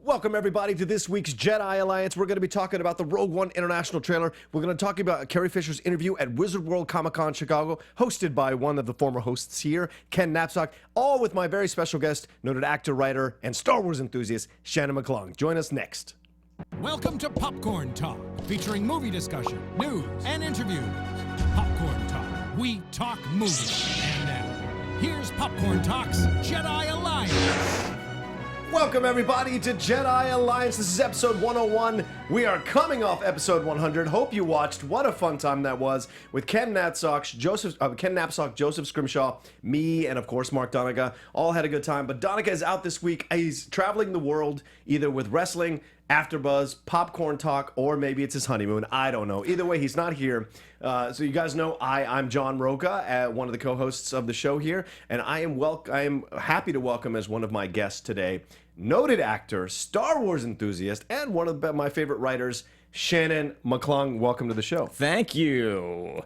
Welcome, everybody, to this week's Jedi Alliance. We're going to be talking about the Rogue One International trailer. We're going to talk about Carrie Fisher's interview at Wizard World Comic-Con Chicago, hosted by one of the former hosts here, Ken Knapsack, all with my very special guest, noted actor, writer, and Star Wars enthusiast, Shannon McClung. Join us next. Welcome to Popcorn Talk, featuring movie discussion, news, and interviews. Popcorn Talk. We talk movies. And now, here's Popcorn Talk's Jedi Alliance. Welcome, everybody, to Jedi Alliance. This is episode 101. We are coming off episode 100. Hope you watched. What a fun time that was with Ken Knapsack, Joseph Scrimshaw, me, and of course Mark Donica. All had a good time. But Donica is out this week. He's traveling the world either with wrestling, AfterBuzz, Popcorn Talk, or maybe it's his honeymoon. I don't know. Either way, he's not here. So you guys know I'm John Rocha, one of the co-hosts of the show here, and I am happy to welcome as one of my guests today, noted actor, Star Wars enthusiast, and one of my favorite writers, Shannon McClung. Welcome to the show. Thank you.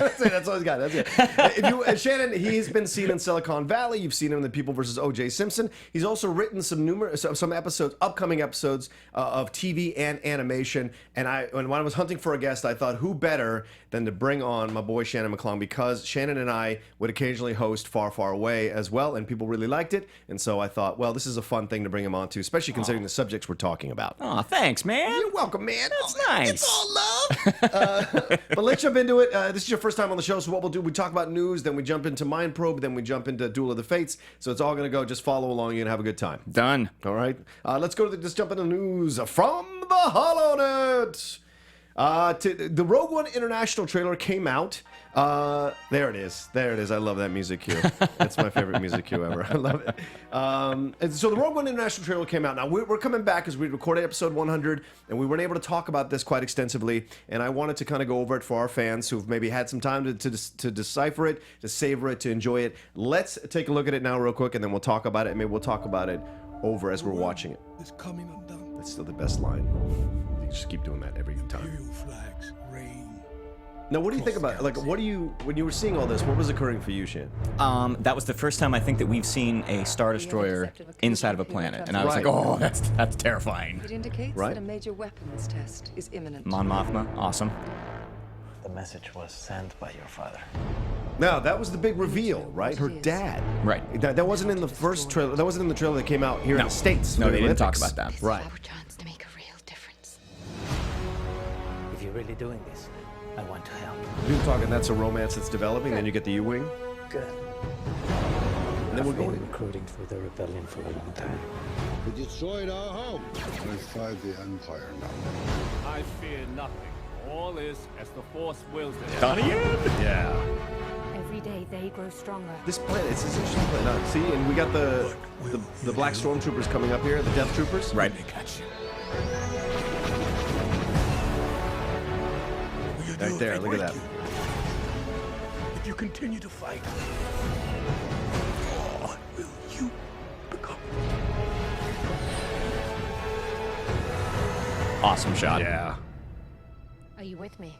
That's all he's got. That's it. Shannon, he's been seen in Silicon Valley. You've seen him in The People vs. O.J. Simpson. He's also written some episodes, upcoming episodes of TV and animation. And when I was hunting for a guest, I thought, who better than to bring on my boy Shannon McClung, because Shannon and I would occasionally host Far, Far Away as well, and people really liked it. And so I thought, well, this is a fun thing to bring him on to, especially considering the subjects we're talking about. Oh, thanks, man. You're welcome, man. That's nice. It's all love. But let's jump into it. This is your first time on the show, so what we'll do, we talk about news, then we jump into Mind Probe, then we jump into Duel of the Fates. So it's all going to go. Just follow along. You're going to have a good time. Done. All right. Let's go to just jump into news from the HoloNet. The Rogue One International trailer came out. There it is. There it is. I love that music cue. That's my favorite music cue ever. I love it. And so the Rogue One International trailer came out. Now, we're coming back because we recorded episode 100, and we weren't able to talk about this quite extensively, and I wanted to kind of go over it for our fans who've maybe had some time to decipher it, to savor it, to enjoy it. Let's take a look at it now real quick, and then we'll talk about it, and maybe we'll talk about it over as we're watching it. It's coming undone. That's still the best line. You just keep doing that every time. Imperial flags reign. Now, what do you think about it? Like, when you were seeing all this, what was occurring for you, Shan? That was the first time I think that we've seen a Star Destroyer inside of a planet, and I was like, oh, that's terrifying. It indicates Right. that a major weapons test is imminent. Mon Mothma, awesome. The message was sent by your father. Now, that was the big reveal, right? Her dad. Right. That wasn't in the first trailer. That wasn't in the trailer that came out here in the States. No, the they didn't talk Olympics. about that. Right. Our chance to make a real difference. If you're really doing this, I want to help. You're talking that's a romance that's developing, then you get the U-Wing. Good. And then we're I've been going. recruiting for the rebellion for a long time. We destroyed our home. We fight the Empire now. I fear nothing. All is as the Force wills it. Donnie? Yeah. Every day they grow stronger. This planet, it's this interesting planet. See, and we got the Black Stormtroopers coming up here, the Death Troopers. Right. Right there, look at that. If you continue to fight, what will you become? Awesome shot. Yeah. Are you with me?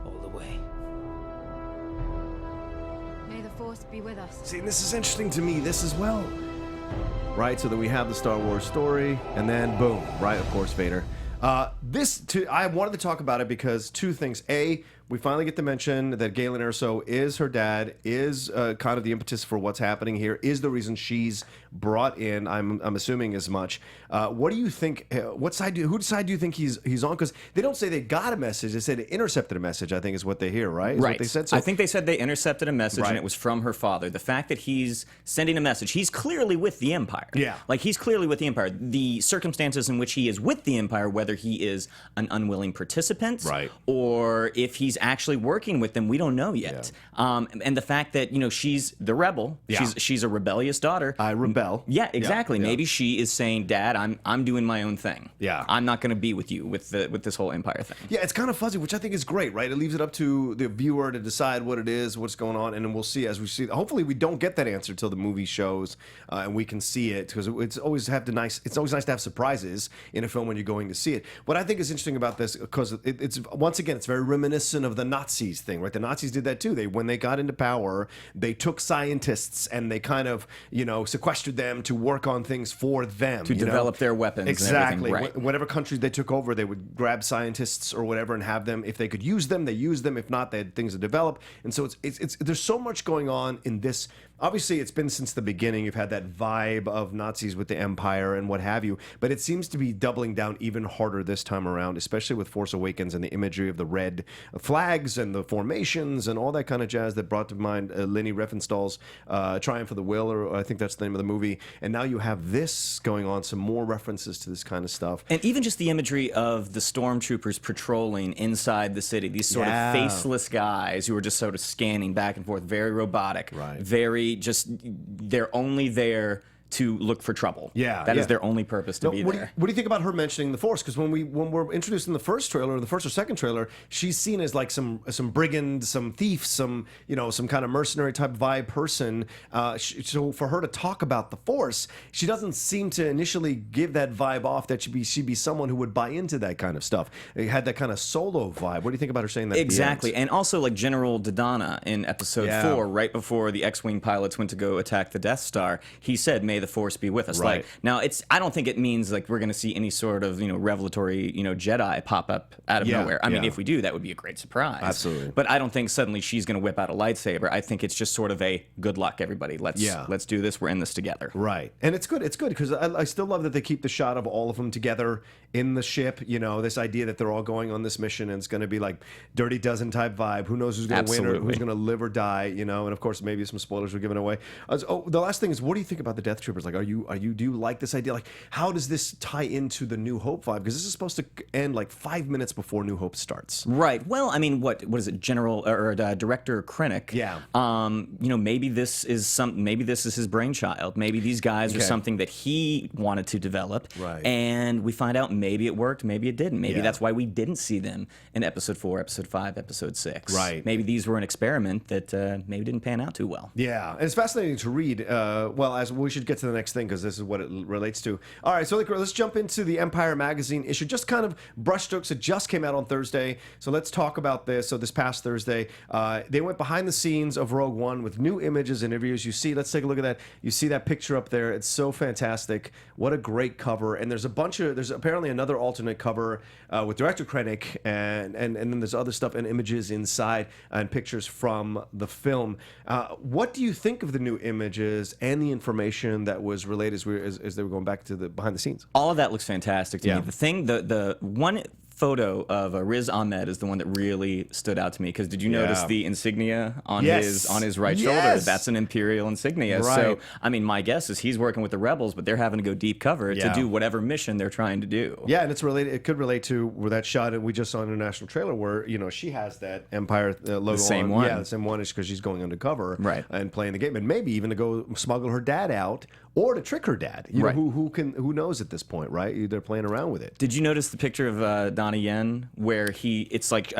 All the way. May the Force be with us. See, and this is interesting to me, this as well. Right, so that we have the Star Wars story, and then boom, right, of course, Vader. I wanted to talk about it because two things. A, we finally get to mention that Galen Erso is her dad, is kind of the impetus for what's happening here, is the reason she's brought in. I'm assuming as much. What do you think? Whose side do you think he's on? Because they don't say they got a message. They say they intercepted a message. I think is what they hear, right? Is Right. What they said. So, I think they said they intercepted a message, Right. and it was from her father. The fact that he's sending a message, he's clearly with the Empire. Yeah. Like, he's clearly with the Empire. The circumstances in which he is with the Empire, whether he is an unwilling participant, Right. or if he's actually working with them, we don't know yet. And the fact that, she's the rebel. Yeah. She's a rebellious daughter. I rebel. Yeah, exactly. Yeah. Maybe she is saying, Dad, I'm doing my own thing. Yeah. I'm not going to be with you with this whole Empire thing. Yeah, it's kind of fuzzy, which I think is great, right? It leaves it up to the viewer to decide what it is, what's going on, and then we'll see as we see. Hopefully, we don't get that answer till the movie shows, and we can see it, because it's always nice to have surprises in a film when you're going to see it. What I think is interesting about this, because it's once again, it's very reminiscent of the Nazis thing, right? The Nazis did that too. When they got into power, they took scientists and they kind of, sequestered them to work on things for them. To develop their weapons. Exactly. And everything. Right. Whatever countries they took over, they would grab scientists or whatever and have them. If they could use them, they used them. If not, they had things to develop. And so it's there's so much going on in this. Obviously, it's been since the beginning. You've had that vibe of Nazis with the Empire and what have you. But it seems to be doubling down even harder this time around, especially with Force Awakens and the imagery of the red flags and the formations and all that kind of jazz that brought to mind Leni Riefenstahl's Triumph of the Will, or I think that's the name of the movie. And now you have this going on, some more references to this kind of stuff. And even just the imagery of the stormtroopers patrolling inside the city, these sort of faceless guys who are just sort of scanning back and forth, very robotic, very just, they're only there to look for trouble. That is their only purpose to be there. What do you think about her mentioning the Force? Because when we're introduced in the first trailer, the first or second trailer, she's seen as like some brigand, some thief, some kind of mercenary type vibe person. So for her to talk about the Force, she doesn't seem to initially give that vibe off that she'd be someone who would buy into that kind of stuff. It had that kind of Solo vibe. What do you think about her saying that? Exactly, and also like General Dodonna in Episode 4, right before the X-wing pilots went to go attack the Death Star, he said, "May the Force be with us." Right. Like, now, I don't think it means like we're going to see any sort of revelatory Jedi pop up out of nowhere. I mean, if we do, that would be a great surprise. Absolutely. But I don't think suddenly she's going to whip out a lightsaber. I think it's just sort of a good luck, everybody. Let's do this. We're in this together. Right, and it's good. It's good because I still love that they keep the shot of all of them together in the ship. This idea that they're all going on this mission and it's going to be like Dirty Dozen type vibe. Who knows who's going to win or who's going to live or die? And of course maybe some spoilers were given away. The last thing is, what do you think about the Death Troopers? Like, do you like this idea? Like, how does this tie into the New Hope vibe? Because this is supposed to end like 5 minutes before New Hope starts. Right. Well, I mean, what is it, Director Krennic? Maybe this is his brainchild. Maybe these guys are something that he wanted to develop. Right. And we find out maybe it worked, maybe it didn't. Maybe that's why we didn't see them in Episode 4, Episode 5, Episode 6. Right. Maybe these were an experiment that maybe didn't pan out too well. Yeah, and it's fascinating to read. As we should get to the next thing because this is what it relates to. All right, so let's jump into the Empire magazine issue. Just kind of brushstrokes. It just came out on Thursday, so let's talk about this. So this past Thursday, they went behind the scenes of Rogue One with new images and interviews. Let's take a look at that. You see that picture up there. It's so fantastic. What a great cover. And there's apparently another alternate cover with Director Krennic, and then there's other stuff and images inside and pictures from the film. What do you think of the new images and the information that was relayed as they were going back to the behind the scenes? All of that looks fantastic to me. The one photo of Riz Ahmed is the one that really stood out to me, because did you notice the insignia on his right shoulder? That's an Imperial insignia. Right. So, I mean, my guess is he's working with the rebels, but they're having to go deep cover to do whatever mission they're trying to do. Yeah, and it's related. It could relate to where that shot we just saw in the national trailer where she has that Empire logo. The same on. one. Yeah, the same one is because she's going undercover, right, and playing the game, and maybe even to go smuggle her dad out or to trick her dad. Right. Who knows at this point, right? They're playing around with it. Did you notice the picture of Donnie Yen where it's like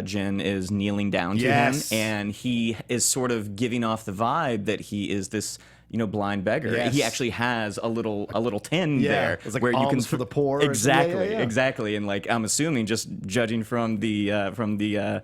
Jin is kneeling down to him, and he is sort of giving off the vibe that he is this blind beggar. Yes. He actually has a little tin there, it's like where you can for the poor. Exactly. And like, I'm assuming, just judging from the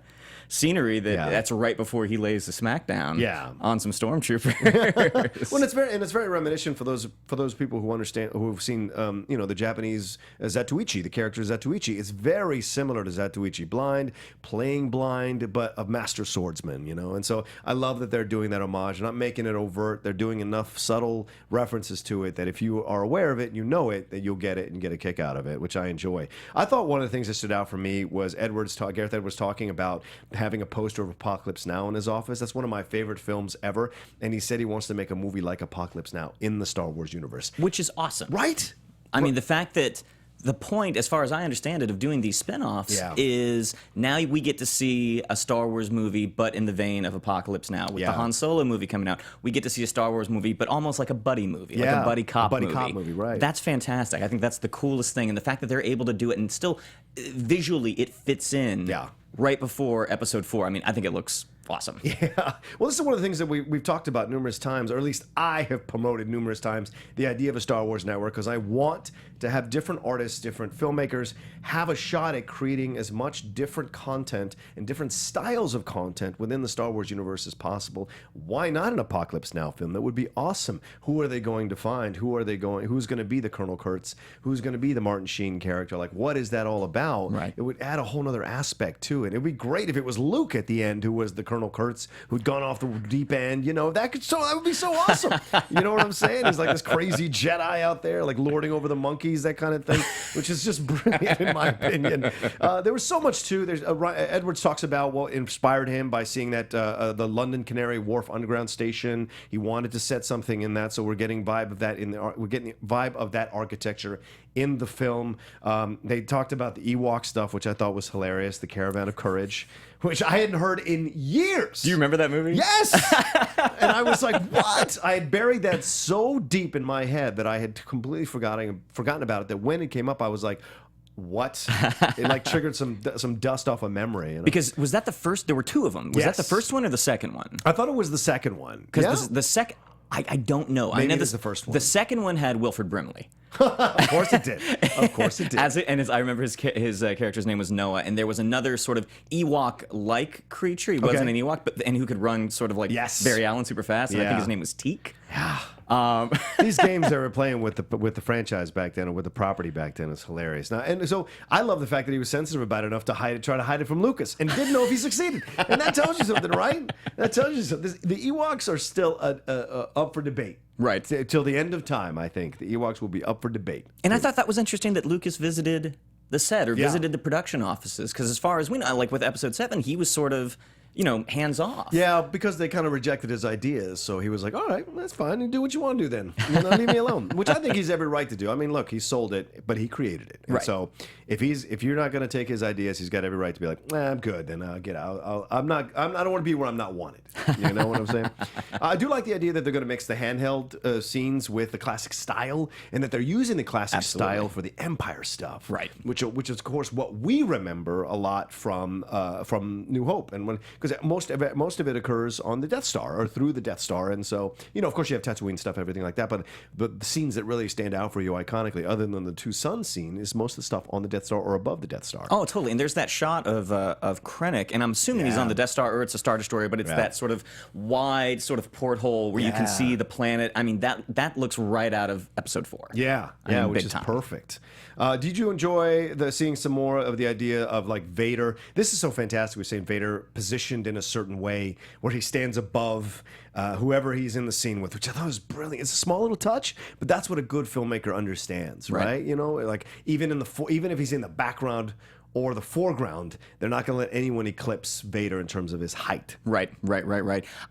scenery, that's right before he lays the smackdown on some stormtroopers. Well, it's very reminiscent for those people who have seen the Japanese Zatoichi, the character Zatoichi. It's very similar to Zatoichi, playing blind, but a master swordsman, and so I love that they're doing that homage. They're not making it overt. They're doing enough subtle references to it that if you are aware of it, that you'll get it and get a kick out of it, which I enjoy. I thought one of the things that stood out for me was Gareth Edwards talking about having a poster of Apocalypse Now in his office. That's one of my favorite films ever, and he said he wants to make a movie like Apocalypse Now in the Star Wars universe. Which is awesome. Right? I mean, the fact that the point, as far as I understand it, of doing these spin-offs is now we get to see a Star Wars movie, but in the vein of Apocalypse Now. With the Han Solo movie coming out, we get to see a Star Wars movie, but almost like a buddy movie, like a buddy cop movie. Right. That's fantastic. I think that's the coolest thing, and the fact that they're able to do it, and still visually it fits in right before Episode 4. I mean, I think it looks awesome. Yeah. Well, this is one of the things that we've talked about numerous times, or at least I have promoted numerous times, the idea of a Star Wars network, because I want to have different artists, different filmmakers have a shot at creating as much different content and different styles of content within the Star Wars universe as possible. Why not an Apocalypse Now film? That would be awesome. Who are they going to find? Who's going to be the Colonel Kurtz? Who's going to be the Martin Sheen character? Like, what is that all about? Right. It would add a whole other aspect to it. It would be great if it was Luke at the end who was the Colonel Kurtz who'd gone off the deep end. You know, that would be so awesome. You know what I'm saying? He's like this crazy Jedi out there, like lording over the monkeys, that kind of thing, which is just brilliant in my opinion. There was so much too. There's Edwards talks about what inspired him by seeing that the London Canary Wharf Underground Station. He wanted to set something in that, so we're getting vibe of that we're getting the vibe of that architecture in the film. They talked about the Ewok stuff, which I thought was hilarious. The Caravan of Courage, which I hadn't heard in years. Do you remember that movie? Yes! And I was like, what? I had buried that so deep in my head that I had completely forgotten about it, that when it came up, I was like, what? It like triggered some dust off of memory. Because was that the first? There were two of them. Was that the first one or the second one? I thought it was the second one. Because the second... I don't know. Maybe I know it was the first one. The second one had Wilford Brimley. Of course it did. Of course it did. I remember his character's name was Noah, and there was another sort of Ewok-like creature. He wasn't an Ewok, and who could run sort of like Barry Allen super fast. And I think his name was Teak. Yeah. These games they were playing with the franchise back then, or with the property back then, is hilarious. Now, and so I love the fact that he was sensitive about it enough to try to hide it from Lucas, and didn't know if he succeeded. And that tells you something, right? That tells you something. The Ewoks are still up for debate. Right. Till the end of time, I think the Ewoks will be up for debate. And I thought that was interesting that Lucas visited the set or visited the production offices, because as far as we know, like with Episode 7, he was sort of, hands off. Yeah, because they kind of rejected his ideas, so he was like, all right, that's fine, you do what you want to do then. Leave me alone. Which I think he's every right to do. I mean, look, he sold it, but he created it. And so if you're not going to take his ideas, he's got every right to be like, I'm good, then get out. I don't want to be where I'm not wanted. You know what I'm saying? I do like the idea that they're going to mix the handheld scenes with the classic style, and that they're using the classic style for the Empire stuff. Right. Which is, of course, what we remember a lot from New Hope, and because most of it occurs on the Death Star or through the Death Star, and so of course you have Tatooine stuff, everything like that. But the scenes that really stand out for you iconically, other than the Two Suns scene, is most of the stuff on the Death Star or above the Death Star. Oh, totally. And there's that shot of Krennic, and I'm assuming he's on the Death Star or it's a Star Destroyer, but it's that sort of wide sort of porthole where you can see the planet. I mean, that looks right out of Episode 4. Yeah, which is perfect. Did you enjoy seeing some more of the idea of like Vader? This is so fantastic. We're saying Vader positioned in a certain way where he stands above whoever he's in the scene with, which I thought was brilliant. It's a small little touch, but that's what a good filmmaker understands, right? Like even if he's in the background or the foreground, they're not going to let anyone eclipse Vader in terms of his height. Right.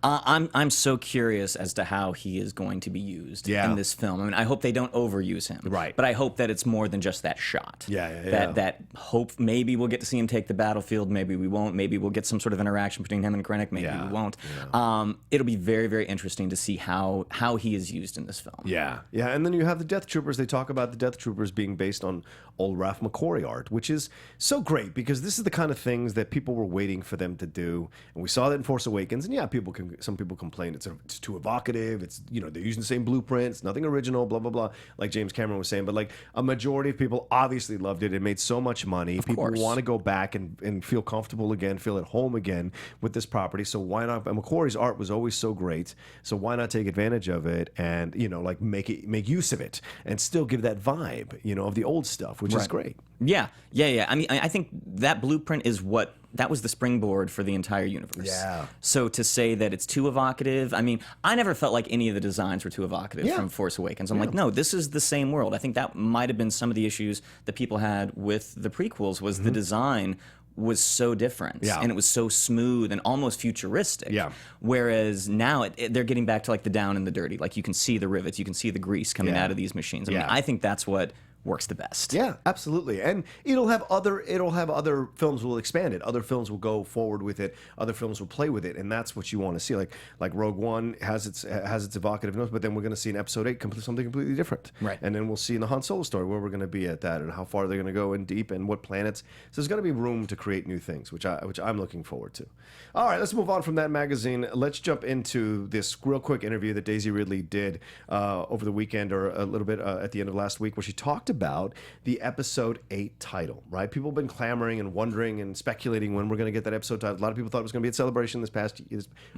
I'm so curious as to how he is going to be used in this film. I mean, I hope they don't overuse him. Right. But I hope that it's more than just that shot. Yeah. That hope maybe we'll get to see him take the battlefield. Maybe we won't. Maybe we'll get some sort of interaction between him and Krennic. Maybe we won't. Yeah. It'll be very, very interesting to see how he is used in this film. Yeah. And then you have the Death Troopers. They talk about the Death Troopers being based on old Ralph McQuarrie art, which is so great, because this is the kind of things that people were waiting for them to do, and we saw that in Force Awakens. And some people complain it's too evocative. It's they're using the same blueprints, nothing original, blah blah blah, like James Cameron was saying. But like a majority of people obviously loved it. It made so much money. People want to go back and feel comfortable again, feel at home again with this property. So why not? And McQuarrie's art was always so great. So why not take advantage of it and like make use of it and still give that vibe of the old stuff, which is great. Yeah. I mean, I think that blueprint is that was the springboard for the entire universe. Yeah. So to say that it's too evocative, I mean, I never felt like any of the designs were too evocative from Force Awakens. I'm like, no, this is the same world. I think that might have been some of the issues that people had with the prequels, was the design was so different, and it was so smooth and almost futuristic. Yeah. Whereas now they're getting back to like the down and the dirty. Like you can see the rivets, you can see the grease coming out of these machines. I mean, I think that's what works the best. Yeah, absolutely. And it'll have other films will expand it. Other films will go forward with it. Other films will play with it, and that's what you want to see. Like Rogue One has its evocative notes, but then we're going to see in Episode 8 something completely different. Right. And then we'll see in the Han Solo story where we're going to be at that and how far they're going to go in deep and what planets. So there's going to be room to create new things, which I'm looking forward to. All right, let's move on from that magazine. Let's jump into this real quick interview that Daisy Ridley did over the weekend or a little bit at the end of last week, where she talked about the Episode 8 title, right? People have been clamoring and wondering and speculating when we're going to get that episode title. A lot of people thought it was going to be at Celebration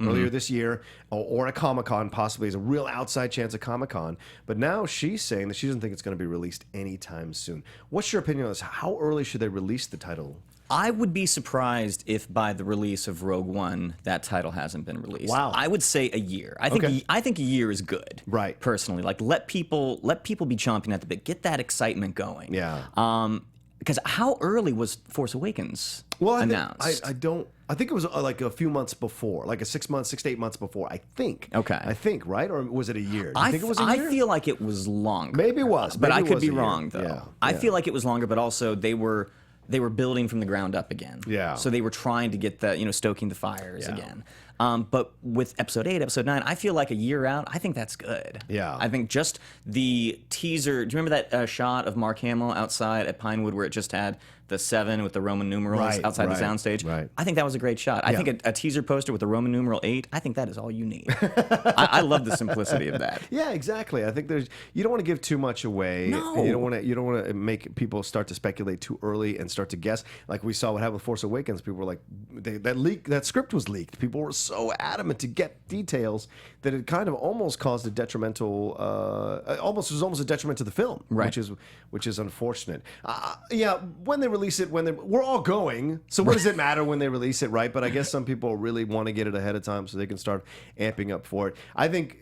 earlier this year or at Comic-Con, possibly as a real outside chance at Comic-Con. But now she's saying that she doesn't think it's going to be released anytime soon. What's your opinion on this? How early should they release the title? I would be surprised if by the release of Rogue One that title hasn't been released. Wow. I would say a year. I think a year is good. Right. Personally, like let people be chomping at the bit. Get that excitement going. Yeah. Because how early was Force Awakens announced? I think it was like a few months before, like 6 to 8 months before. I think. Okay. I think, right? Or was it a year? I think it was a year? I feel like it was longer. Maybe it was, but I maybe it could was be a year. wrong though. Yeah, I yeah. feel like it was longer, but also they were building from the ground up again. Yeah. So they were trying to get the, stoking the fires again. But with Episode 8, Episode 9, I feel like a year out, I think that's good. Yeah. I think just the teaser. Do you remember that shot of Mark Hamill outside at Pinewood where it just had the 7 with the Roman numerals outside the soundstage? Right. I think that was a great shot. I think a teaser poster with the Roman numeral 8, I think that is all you need. I love the simplicity of that. Yeah, exactly. I think you don't want to give too much away. No. You don't want to make people start to speculate too early and start to guess. Like we saw what happened with Force Awakens. People were like, that script was leaked. People were so adamant to get details that it kind of almost caused a detrimental, was almost a detriment to the film, right. which is unfortunate. Yeah, when they release it, we're all going. So what does it matter when they release it, right? But I guess some people really want to get it ahead of time so they can start amping up for it. I think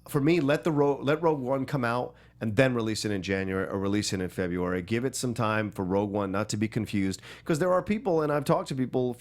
for me, let Rogue One come out and then release it in January or release it in February. Give it some time for Rogue One not to be confused, because there are people, and I've talked to people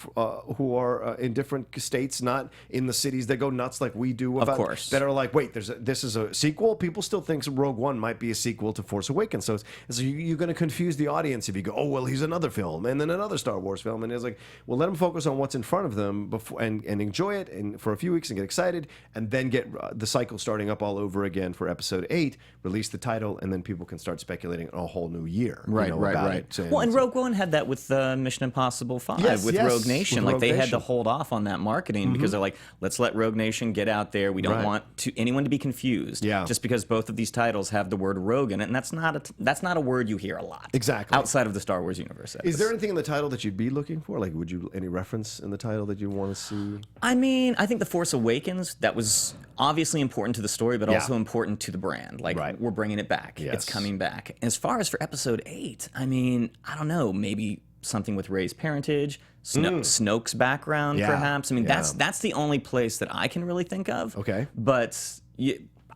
who are in different states, not in the cities, that go nuts like we do about, of course, that are like, wait, this is a sequel? People still think Rogue One might be a sequel to Force Awakens. So you're going to confuse the audience if you go, oh, well, he's another film and then another Star Wars film. And it's like, well, let them focus on what's in front of them before, and enjoy it and for a few weeks and get excited, and then get the cycle starting up all over again for Episode 8, release the title, and then people can start speculating on a whole new year. Right. Well, and Rogue One had that with Mission Impossible 5 with Rogue Nation. Like they had to hold off on that marketing because they're like, let's let Rogue Nation get out there. We don't want anyone to be confused. Yeah. Just because both of these titles have the word Rogue in it, and that's not a word you hear a lot. Exactly. Outside of the Star Wars universe. Is there anything in the title that you'd be looking for? Like, any reference in the title that you want to see? I mean, I think The Force Awakens, that was obviously important to the story, but also important to the brand. Like, we're bringing it back. Yes. It's coming back. As far as for Episode 8, I mean, I don't know, maybe something with Rey's parentage, Snoke's background, perhaps. I mean, that's the only place that I can really think of. Okay. But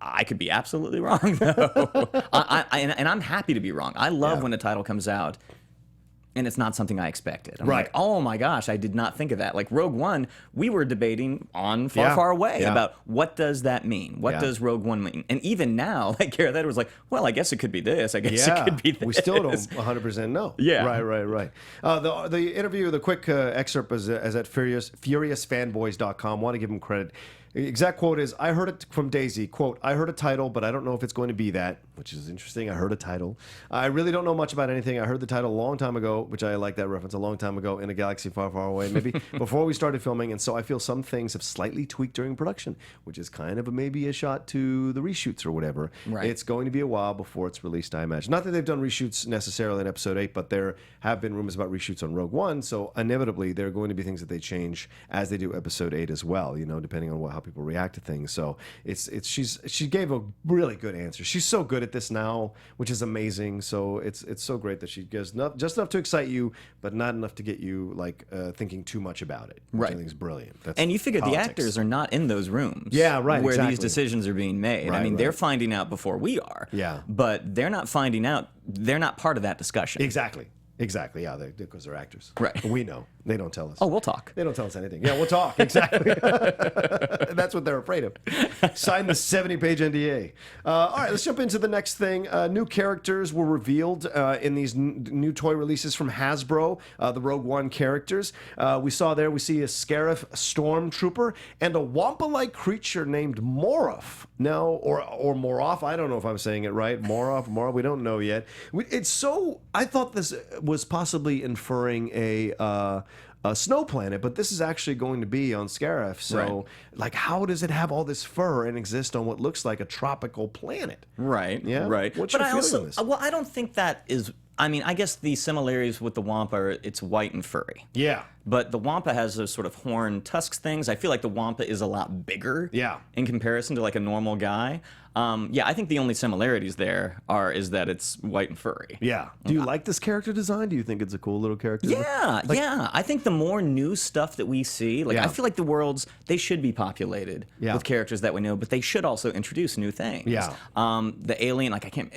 I could be absolutely wrong, though. And I'm happy to be wrong. I love when a title comes out and it's not something I expected. I'm like, oh my gosh, I did not think of that. Like Rogue One, we were debating on Far Away about what does that mean? What does Rogue One mean? And even now, like Gareth Edwards was like, well, I guess it could be this. I guess it could be this. We still don't 100% know. Yeah. Right. The interview, the quick excerpt is at furiousfanboys.com. Want to give him credit. The exact quote is, I heard it from Daisy, quote, I heard a title, but I don't know if it's going to be that, which is interesting. I heard a title. I really don't know much about anything. I heard the title a long time ago, which I like that reference, a long time ago in a galaxy far, far away, maybe before we started filming. And so I feel some things have slightly tweaked during production, which is kind of maybe a shot to the reshoots or whatever. Right. It's going to be a while before it's released, I imagine. Not that they've done reshoots necessarily in Episode 8, but there have been rumors about reshoots on Rogue One. So inevitably, there are going to be things that they change as they do Episode 8 as well, depending on how people react to things. So she gave a really good answer. She's so good at this now, which is amazing. So it's so great that she gives just enough to excite you, but not enough to get you thinking too much about it. Which I think is brilliant. And you figure the actors are not in those rooms. Yeah, right. Where these decisions are being made. Right, I mean, they're finding out before we are. Yeah. But they're not finding out. They're not part of that discussion. Exactly. Yeah, because they're actors. Right. We know. They don't tell us. Oh, we'll talk. They don't tell us anything. Yeah, we'll talk. Exactly. That's what they're afraid of. Sign the 70-page NDA. All right, let's jump into the next thing. New characters were revealed in these new toy releases from Hasbro, the Rogue One characters. We see a Scarif Stormtrooper and a Wampa-like creature named Moroff. Now, or Moroff. I don't know if I'm saying it right. Moroff, we don't know yet. I thought this was possibly inferring a snow planet, but this is actually going to be on Scarif. So, how does it have all this fur and exist on what looks like a tropical planet? Right. Yeah. Right. What's but your I feeling also, on this? well, I don't think that is. I mean, I guess the similarities with the Wampa are it's white and furry. Yeah. But the Wampa has those sort of horn tusks things. I feel like the Wampa is a lot bigger. Yeah. In comparison to like a normal guy. I think the only similarities there is that it's white and furry. Yeah. Do you like this character design? Do you think it's a cool little character? Yeah, yeah. I think the more new stuff that we see, I feel like the worlds, they should be populated with characters that we know, but they should also introduce new things. Yeah. The alien, I think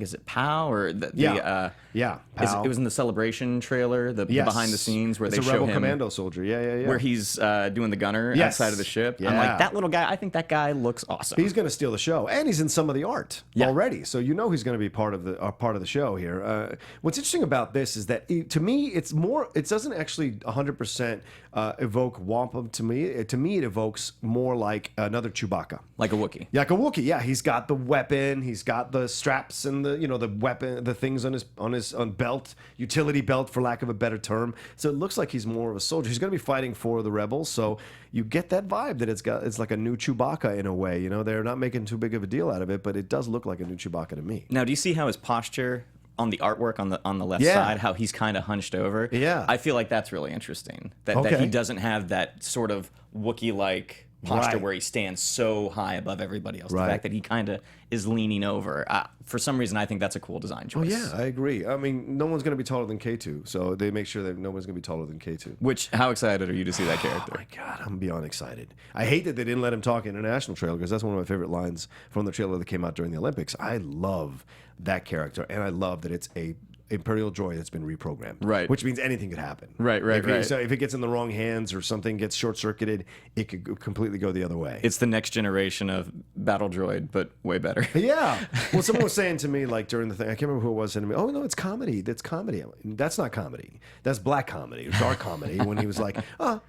is it Pow or Pow. It was in the Celebration trailer, the behind the scenes where it's they a show Rebel him Commando soldier. Yeah. where he's doing the gunner outside of the ship. Yeah. I'm like, that little guy, I think that guy looks awesome. He's going to steal the show, and he's in some of the art already. So he's going to be part of the show here. What's interesting about this is that to me, it's more. It doesn't actually 100% evoke Wampa to me. To me, it evokes more like another Chewbacca, like a Wookiee. Yeah, like a Wookiee. Yeah, he's got the weapon. He's got the straps and the weapon, the things on his belt, utility belt, for lack of a better term. So it looks like he's more of a soldier. He's going to be fighting for the rebels. So you get that vibe that it's like a new Chewbacca in a way. They're not making too big of a deal out of it, but it does look like a new Chewbacca to me. Now, do you see how his posture on the artwork on the left side, how he's kind of hunched over? Yeah. I feel like that's really interesting. That he doesn't have that sort of Wookiee-like posture where he stands so high above everybody else. The fact that he kind of is leaning over. For some reason, I think that's a cool design choice. Oh, yeah, I agree. I mean, no one's going to be taller than K2, so they make sure that no one's going to be taller than K2. How excited are you to see that character? Oh, my God, I'm beyond excited. I hate that they didn't let him talk international trailer, because that's one of my favorite lines from the trailer that came out during the Olympics. I love that character, and I love that it's a Imperial droid that's been reprogrammed. Right. Which means anything could happen. Right. So if it gets in the wrong hands or something gets short-circuited, it could completely go the other way. It's the next generation of battle droid, but way better. Yeah. Well, someone was saying to me, during the thing, I can't remember who it was, saying to me, oh, no, it's comedy. That's comedy. I'm like, that's not comedy. That's black comedy, dark comedy, when he was like,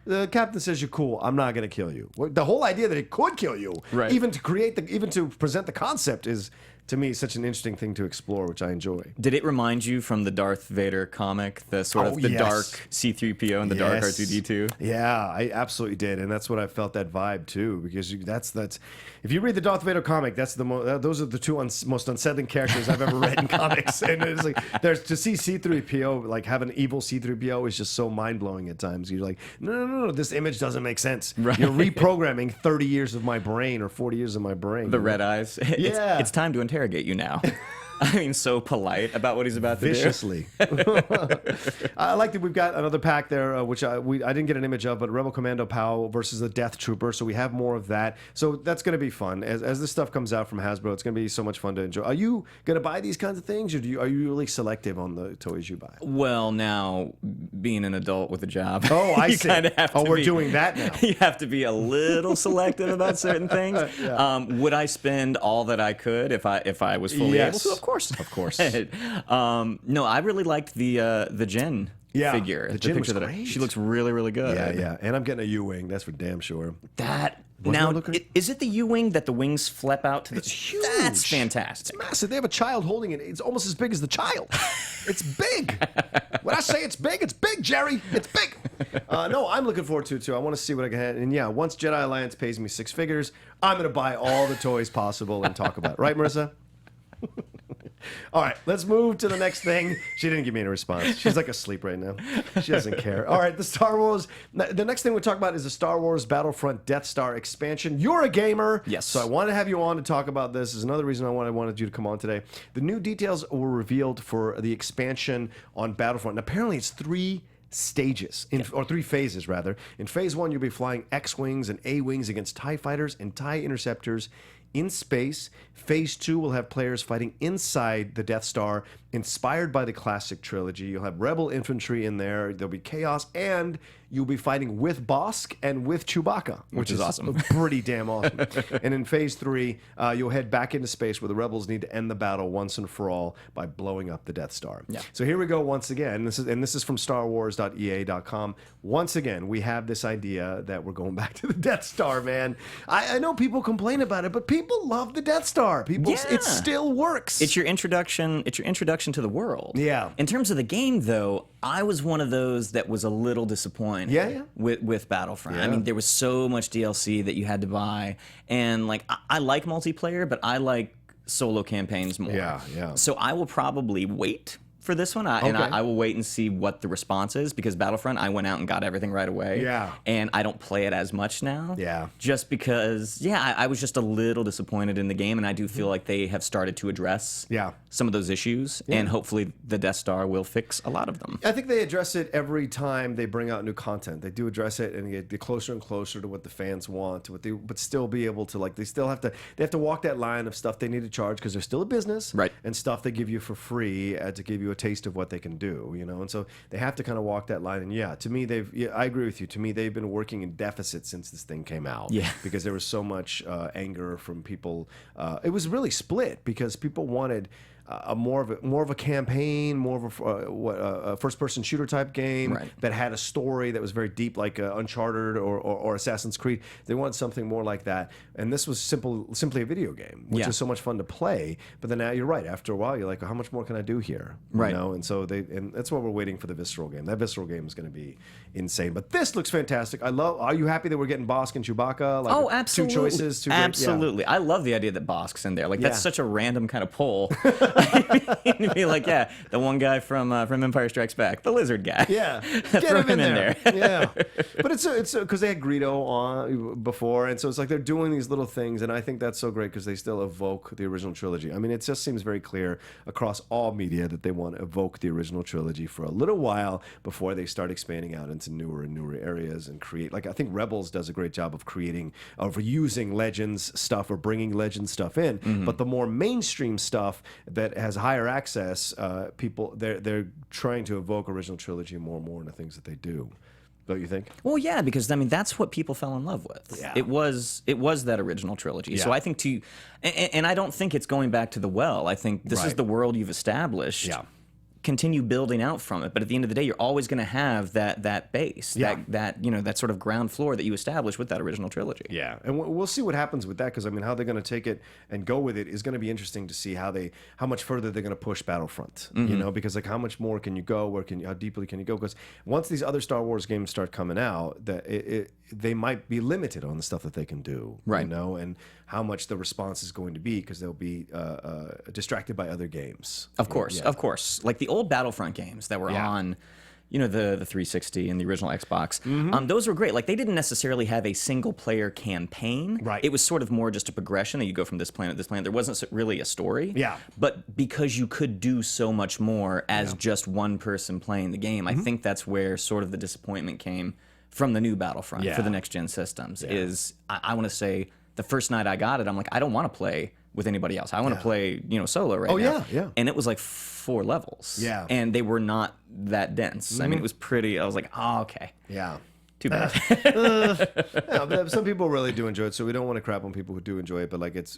the captain says you're cool. I'm not going to kill you. The whole idea that it could kill you, even to present the concept is, to me, such an interesting thing to explore, which I enjoy. Did it remind you from the Darth Vader comic, the sort of dark C-3PO and the dark R2-D2? Yeah, I absolutely did, and that's what I felt that vibe too. Because that's if you read the Darth Vader comic, that's those are the two most unsettling characters I've ever read in comics. And it's like to see C-3PO have an evil C-3PO is just so mind blowing at times. You're like, no, this image doesn't make sense. Right. You're reprogramming 30 years of my brain or 40 years of my brain. The red eyes. It's time to interrogate you now. I mean, so polite about what he's about to viciously. I like that we've got another pack there, which I didn't get an image of, but Rebel Commando POW versus the Death Trooper. So we have more of that. So that's going to be fun. As this stuff comes out from Hasbro, it's going to be so much fun to enjoy. Are you going to buy these kinds of things, or are you really selective on the toys you buy? Well, now, being an adult with a job, I see. We're doing that now. You have to be a little selective about certain things. Would I spend all that I could if I was fully able to? Of course. No, I really liked the Jen figure. The Jen picture was great. She looks really, really good. Yeah. And I'm getting a U-wing. That's for damn sure. Is it the U-wing that the wings flap out to? It's huge. That's fantastic. It's massive. They have a child holding it. It's almost as big as the child. It's big. When I say it's big, Jerry. It's big. No, I'm looking forward to it too. I want to see what I can. And once Jedi Alliance pays me 6 figures, I'm going to buy all the toys possible and talk about it. Right, Marissa? All right, let's move to the next thing. She didn't give me any response. She's like asleep right now. She doesn't care. All right, the Star Wars. The next thing we'll talk about is the Star Wars Battlefront Death Star expansion. You're a gamer. Yes. So I want to have you on to talk about this. This is another reason I wanted you to come on today. The new details were revealed for the expansion on Battlefront. And apparently it's 3 stages, or 3 phases rather. In phase 1, you'll be flying X-Wings and A-Wings against TIE fighters and TIE interceptors in space. Phase 2 will have players fighting inside the Death Star, inspired by the classic trilogy. You'll have Rebel infantry in there. There'll be chaos, and you'll be fighting with Bosk and with Chewbacca, which is awesome. Pretty damn awesome. And in Phase 3, you'll head back into space where the Rebels need to end the battle once and for all by blowing up the Death Star. Yeah. So here we go once again. This is from StarWars.ea.com. Once again, we have this idea that we're going back to the Death Star, man. I know people complain about it, but people love the Death Star. It still works. It's your introduction to the world. Yeah. In terms of the game, though, I was one of those that was a little disappointed with Battlefront. Yeah. I mean, there was so much DLC that you had to buy, and like I like multiplayer, but I like solo campaigns more. Yeah. So I will probably wait for this one, and I will wait and see what the response is, because Battlefront, I went out and got everything right away. Yeah. And I don't play it as much now. Yeah. Just because, I was just a little disappointed in the game, and I do feel like they have started to address some of those issues, and hopefully the Death Star will fix a lot of them. I think they address it every time they bring out new content. They do address it and get closer and closer to what the fans want, to what they, but still be able to, like, they have to walk that line of stuff they need to charge because they're still a business, right? And stuff they give you for free to give you a taste of what they can do, you know. And so they have to kind of walk that line. And to me, I agree with you. To me, they've been working in deficit since this thing came out. Yeah. Because there was so much anger from people. It was really split because people wanted more of a campaign, more of a first-person shooter type game that had a story that was very deep, like Uncharted or Assassin's Creed. They wanted something more like that, and this was simply a video game, which is so much fun to play. But then now you're right. After a while, you're like, how much more can I do here? Right. You know? And so and that's what we're waiting for the Visceral game. That Visceral game is going to be insane. But this looks fantastic. Are you happy that we're getting Bosk and Chewbacca? Like, oh, absolutely. Two choices. Absolutely. I love the idea that Bosk's in there. Like that's such a random kind of pull. To be like, the one guy from Empire Strikes Back, the lizard guy. Yeah, throw him in there. Yeah, but it's because they had Greedo on before, and so it's like they're doing these little things, and I think that's so great because they still evoke the original trilogy. I mean, it just seems very clear across all media that they want to evoke the original trilogy for a little while before they start expanding out into newer and newer areas and create. Like I think Rebels does a great job of using Legends stuff or bringing Legends stuff in, but the more mainstream stuff that has higher access, people they're trying to evoke original trilogy more and more in the things that they do. Don't you think? Well, yeah, because I mean that's what people fell in love with. Yeah. It was that original trilogy. Yeah. So I think and I don't think it's going back to the well. I think this is the world you've established. Yeah. Continue building out from it, but at the end of the day, you're always going to have that base, that sort of ground floor that you established with that original trilogy. Yeah, and we'll see what happens with that, because I mean, how they're going to take it and go with it is going to be interesting to see how much further they're going to push Battlefront. You know, because like how much more can you go? How deeply can you go? Because once these other Star Wars games start coming out, they might be limited on the stuff that they can do. Right. You know, and how much the response is going to be, because they'll be distracted by other games. Of course. Like the old Battlefront games that were on, the 360 and the original Xbox. Those were great. Like they didn't necessarily have a single player campaign. Right. It was sort of more just a progression that you go from this planet to this planet. There wasn't really a story. Yeah. But because you could do so much more as just one person playing the game, I think that's where sort of the disappointment came from the new Battlefront for the next gen systems. Is I want to say, the first night I got it, I'm like, I don't want to play with anybody else. I want to play, solo right now. Yeah. And it was like 4 levels. Yeah. And they were not that dense. I mean, it was pretty. I was like, oh, okay. Yeah. Too bad. But some people really do enjoy it, so we don't want to crap on people who do enjoy it. But like, it's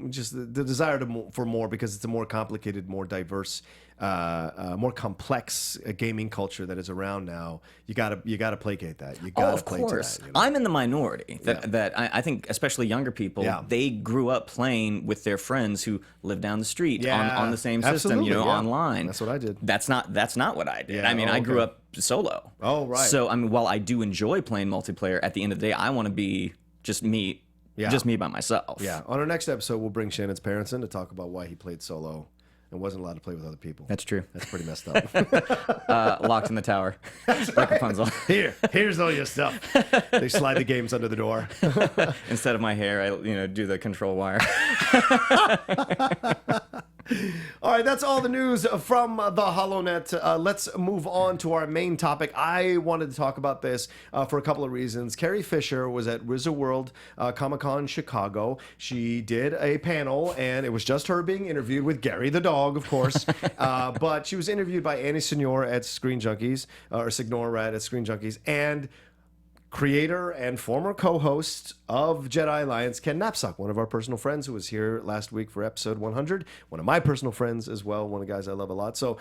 just the desire for more, because it's a more complicated, more diverse, more complex gaming culture that is around now. You gotta placate that. You gotta of play course. to that. I'm in the minority that I think, especially younger people, they grew up playing with their friends who live down the street on the same system, online. That's what I did. That's not what I did. Yeah. I mean, I grew up solo. Oh, right. So I mean, while I do enjoy playing multiplayer, at the end of the day, I want to be just me by myself. Yeah. On our next episode, we'll bring Shannon's parents in to talk about why he played solo and wasn't allowed to play with other people. That's true. That's pretty messed up. Locked in the tower. Like Rapunzel. Here's all your stuff. They slide the games under the door. Instead of my hair, I do the control wire. All right, that's all the news from the HoloNet. Let's move on to our main topic. I wanted to talk about this for a couple of reasons. Carrie Fisher was at Wizard World Comic-Con Chicago. She did a panel, and it was just her being interviewed with Gary the dog, of course. But she was interviewed by Annie Signor at Screen Junkies, or Signor, right, at Screen Junkies, and creator and former co-host of Jedi Alliance, Ken Napzok, one of our personal friends who was here last week for episode 100. One of my personal friends as well, one of the guys I love a lot. So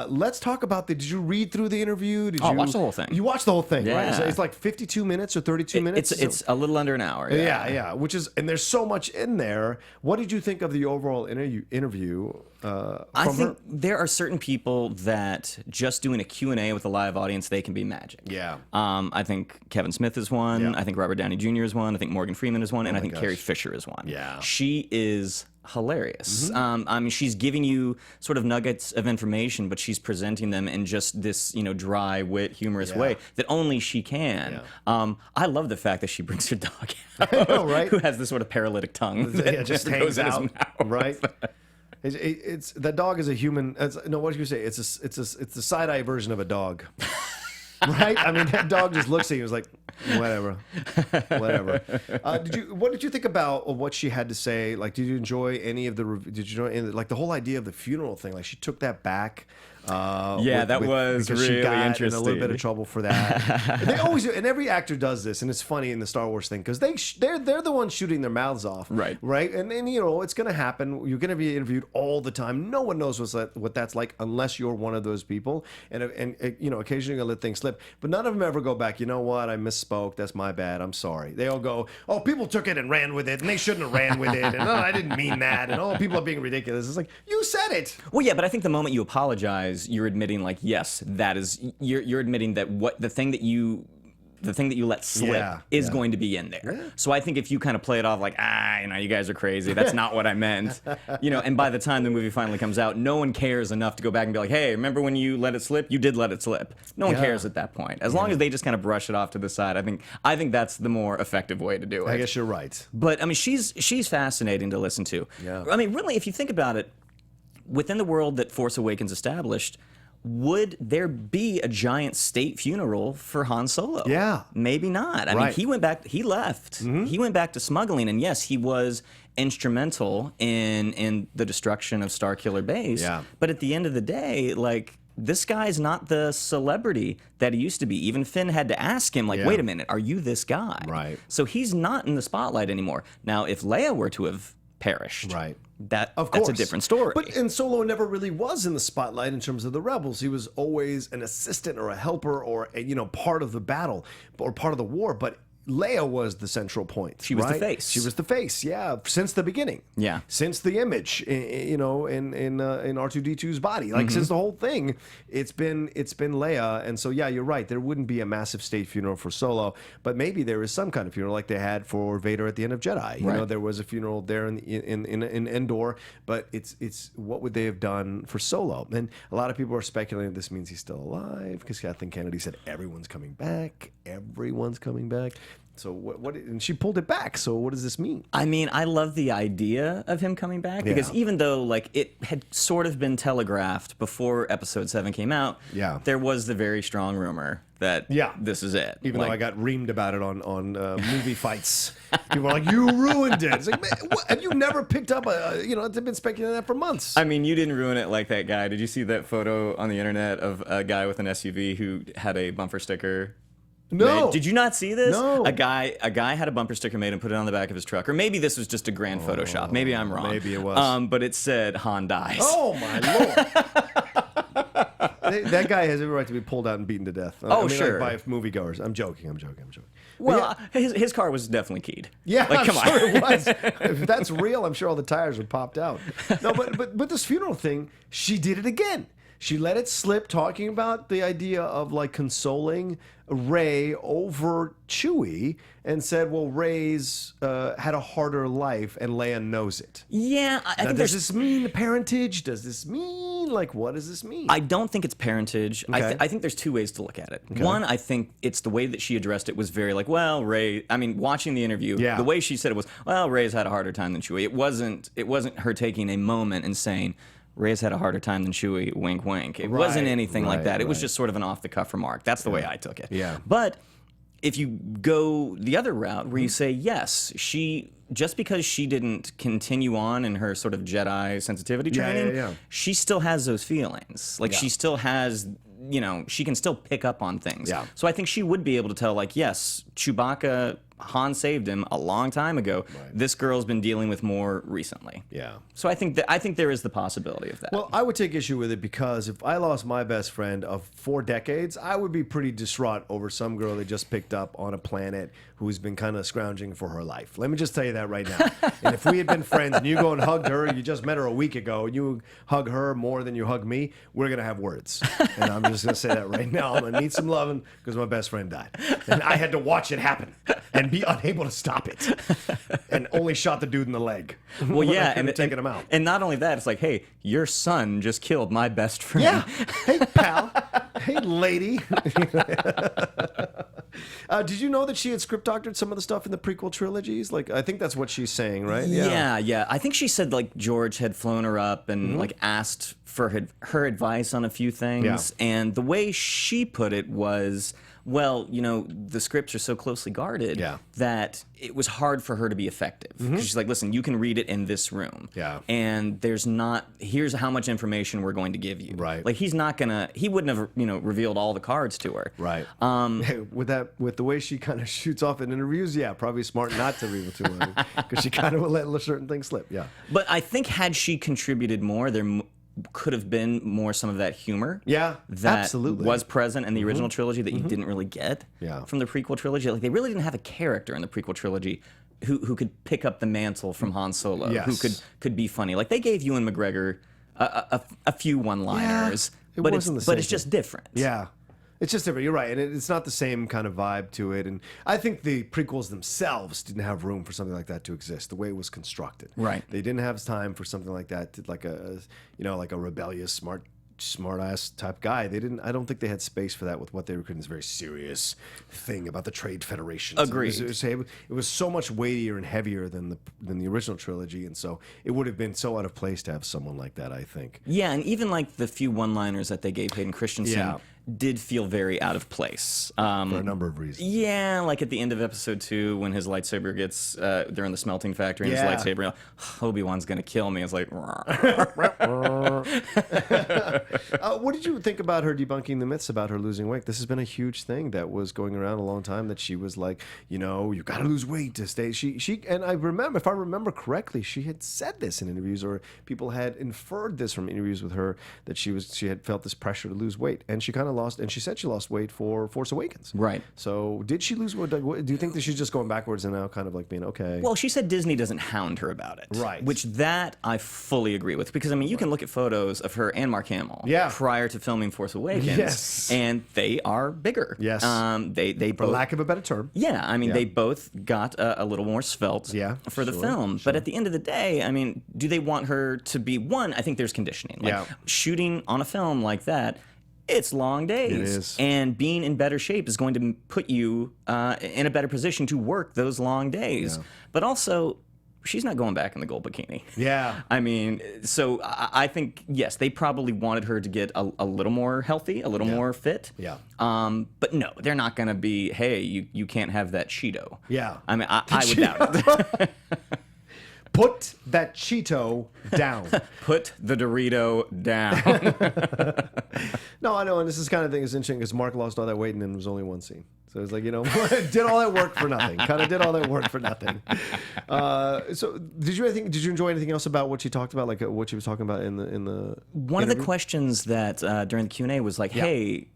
let's talk about did you read through the interview? Did you watch the whole thing. You watched the whole thing, yeah. Right? It's like 52 minutes or 32 minutes? It's a little under an hour. Yeah, which is, and there's so much in there. What did you think of the overall interview? I think there are certain people that just doing a Q&A with a live audience, they can be magic. Yeah. I think Kevin Smith is one. Yeah. I think Robert Downey Jr. is one. I think Morgan Freeman is one. And I think Carrie Fisher is one. Yeah. She is hilarious. I mean, she's giving you sort of nuggets of information, but she's presenting them in just this, dry, wit, humorous way that only she can. Yeah. I love the fact that she brings her dog out, I know, right? who has this sort of paralytic tongue that just goes hangs in out, his mouth. right? It's that dog is a human. No, what did you say? It's the side-eye version of a dog, right? I mean, that dog just looks at you. It's like, whatever. What did you think about what she had to say? Like, did you enjoy any of the? Did you enjoy like the whole idea of the funeral thing? Like, she took that back. That was because really she got interesting. in a little bit of trouble for that. They always do, and every actor does this, and it's funny in the Star Wars thing because they're the ones shooting their mouths off, right? And it's going to happen. You're going to be interviewed all the time. No one knows what that's like unless you're one of those people, and occasionally you let things slip. But none of them ever go back. You know what? I misspoke. That's my bad. I'm sorry. They all go, oh, people took it and ran with it, and they shouldn't have ran with it, and oh, I didn't mean that, and oh, people are being ridiculous. It's like, you said it. Well, yeah, but I think the moment you apologize, you're admitting, like, yes, that is, you're admitting that the thing that you let slip is going to be in there. Yeah. So I think if you kind of play it off like, you guys are crazy, that's not what I meant, and by the time the movie finally comes out, no one cares enough to go back and be like, hey, remember when you let it slip? You did let it slip. No one cares at that point. As long as they just kind of brush it off to the side, I think that's the more effective way to do it. I guess you're right. But I mean, she's fascinating to listen to. Yeah. I mean, really, if you think about it, within the world that Force Awakens established, would there be a giant state funeral for Han Solo? Yeah. Maybe not. I mean, he left. Mm-hmm. He went back to smuggling, and yes, he was instrumental in the destruction of Starkiller Base. Yeah. But at the end of the day, like, this guy's not the celebrity that he used to be. Even Finn had to ask him, like, wait a minute, are you this guy? Right. So he's not in the spotlight anymore. Now, if Leia were to have perished, right, that's a different story. But Solo never really was in the spotlight in terms of the rebels. He was always an assistant or a helper or part of the battle or part of the war. But Leia was the central point. She was the face. She was the face. Yeah, since the beginning. Yeah, since the image, in R2-D2's body, like since the whole thing, it's been Leia. And so yeah, you're right. There wouldn't be a massive state funeral for Solo, but maybe there is some kind of funeral like they had for Vader at the end of Jedi. You know, there was a funeral there in Endor, but it's what would they have done for Solo? And a lot of people are speculating this means he's still alive because Kathleen Kennedy said everyone's coming back. Everyone's coming back. So what? And she pulled it back. So what does this mean? I mean, I love the idea of him coming back because even though like it had sort of been telegraphed before Episode 7 came out, there was the very strong rumor that this is it. Even though I got reamed about it on movie fights, people were like, "You ruined it." It's like, man, what? Have you never picked up it's been speculating that for months. I mean, you didn't ruin it like that guy. Did you see that photo on the internet of a guy with an SUV who had a bumper sticker? No. Did you not see this? No. A guy had a bumper sticker made and put it on the back of his truck. Or maybe this was just a grand Photoshop. Maybe I'm wrong. Maybe it was. But it said, Han dies. Oh, my Lord. That guy has every right to be pulled out and beaten to death. Sure. Like by moviegoers. I'm joking. Well, his car was definitely keyed. Yeah, like, come sure on. It was. If that's real, I'm sure all the tires were popped out. No, but this funeral thing, she did it again. She let it slip, talking about the idea of like consoling Rey over Chewie, and said, well, Rey's had a harder life and Leia knows it. Yeah, I think does this mean parentage? Does this mean, like, what does this mean? I don't think it's parentage. Okay. I think there's two ways to look at it. Okay. One, I think it's the way that she addressed it was very like, well, Rey, I mean, watching the interview, the way she said it was, well, Rey's had a harder time than Chewie. It wasn't her taking a moment and saying, Rey's had a harder time than Chewie, wink, wink. It wasn't anything like that. It was just sort of an off-the-cuff remark. That's the way I took it. Yeah. But if you go the other route where you say, yes, just because she didn't continue on in her sort of Jedi sensitivity training, she still has those feelings. Like, she still has, you know, she can still pick up on things. Yeah. So I think she would be able to tell, like, yes, Chewbacca, Han saved him a long time ago. Right. This girl's been dealing with more recently. Yeah. So I think there is the possibility of that. Well, I would take issue with it because if I lost my best friend of 4 decades, I would be pretty distraught over some girl that just picked up on a planet who's been kind of scrounging for her life. Let me just tell you that right now. And if we had been friends and you go and hugged her, you just met her a week ago, and you hug her more than you hug me, we're going to have words. And I'm just going to say that right now. I'm going to need some loving because my best friend died. And I had to watch it happen and be unable to stop it. And only shot the dude in the leg. Well, yeah. and taking him out. And not only that, it's like, hey, your son just killed my best friend. Yeah. Hey, pal. Hey, lady. Did you know that she had script doctored some of the stuff in the prequel trilogies? Like, I think that's what she's saying, right? Yeah. I think she said, like, George had flown her up and, like, asked for her advice on a few things. Yeah. And the way she put it was, well, you know, the scripts are so closely guarded that it was hard for her to be effective. Because she's like, listen, you can read it in this room. Yeah. And here's how much information we're going to give you. Right. Like, he wouldn't have, you know, revealed all the cards to her. Right. With the way she kind of shoots off in interviews, probably smart not to reveal to her. Because she kind of would let certain things slip. Yeah. But I think had she contributed more, there could have been more some of that humor that absolutely was present in the original trilogy that you didn't really get from the prequel trilogy. Like, they really didn't have a character in the prequel trilogy who could pick up the mantle from Han Solo, who could be funny. Like, they gave Ewan McGregor a few one-liners, but it's just different. Yeah. It's just different. You're right. And it's not the same kind of vibe to it. And I think the prequels themselves didn't have room for something like that to exist, the way it was constructed. Right. They didn't have time for something like that, like a rebellious, smart-ass type guy. I don't think they had space for that with what they were creating, this very serious thing about the Trade Federation. Agreed. It was so much weightier and heavier than the original trilogy, and so it would have been so out of place to have someone like that, I think. Yeah, and even like the few one-liners that they gave Hayden Christensen did feel very out of place. For a number of reasons. Yeah, like at the end of episode 2 when his lightsaber gets, they're in the smelting factory and his lightsaber, like, Obi-Wan's going to kill me. It's like, what did you think about her debunking the myths about her losing weight? This has been a huge thing that was going around a long time, that she was like, you know, you got to lose weight to stay. And I remember, if I remember correctly, she had said this in interviews, or people had inferred this from interviews with her, that she had felt this pressure to lose weight. And she kind of lost, and she said she lost weight for Force Awakens. Right. So did she lose weight? Do you think that she's just going backwards and now kind of like being okay? Well, she said Disney doesn't hound her about it. Right. Which that I fully agree with, because I mean, you can look at photos of her and Mark Hamill prior to filming Force Awakens, and they are bigger. Yes. They for both, lack of a better term. Yeah, I mean, they both got a little more svelte for the film. But at the end of the day, I mean, do they want her to be one? I think there's conditioning. Like shooting on a film like that, it's long days. It is. And being in better shape is going to put you in a better position to work those long days. Yeah. But also, she's not going back in the gold bikini. Yeah. I mean, so I think, yes, they probably wanted her to get a little more healthy, a little more fit. Yeah. But no, they're not going to be, hey, you can't have that Cheeto. Yeah. I mean, I would doubt it. Put that Cheeto down. Put the Dorito down. No, I know, and this is kind of thing is interesting because Mark lost all that weight and then there was only one scene. So it's like, you know, did all that work for nothing. Kind of did all that work for nothing. So did you enjoy anything else about what she talked about, like what she was talking about in the one interview? of the questions that during the Q&A was like, hey,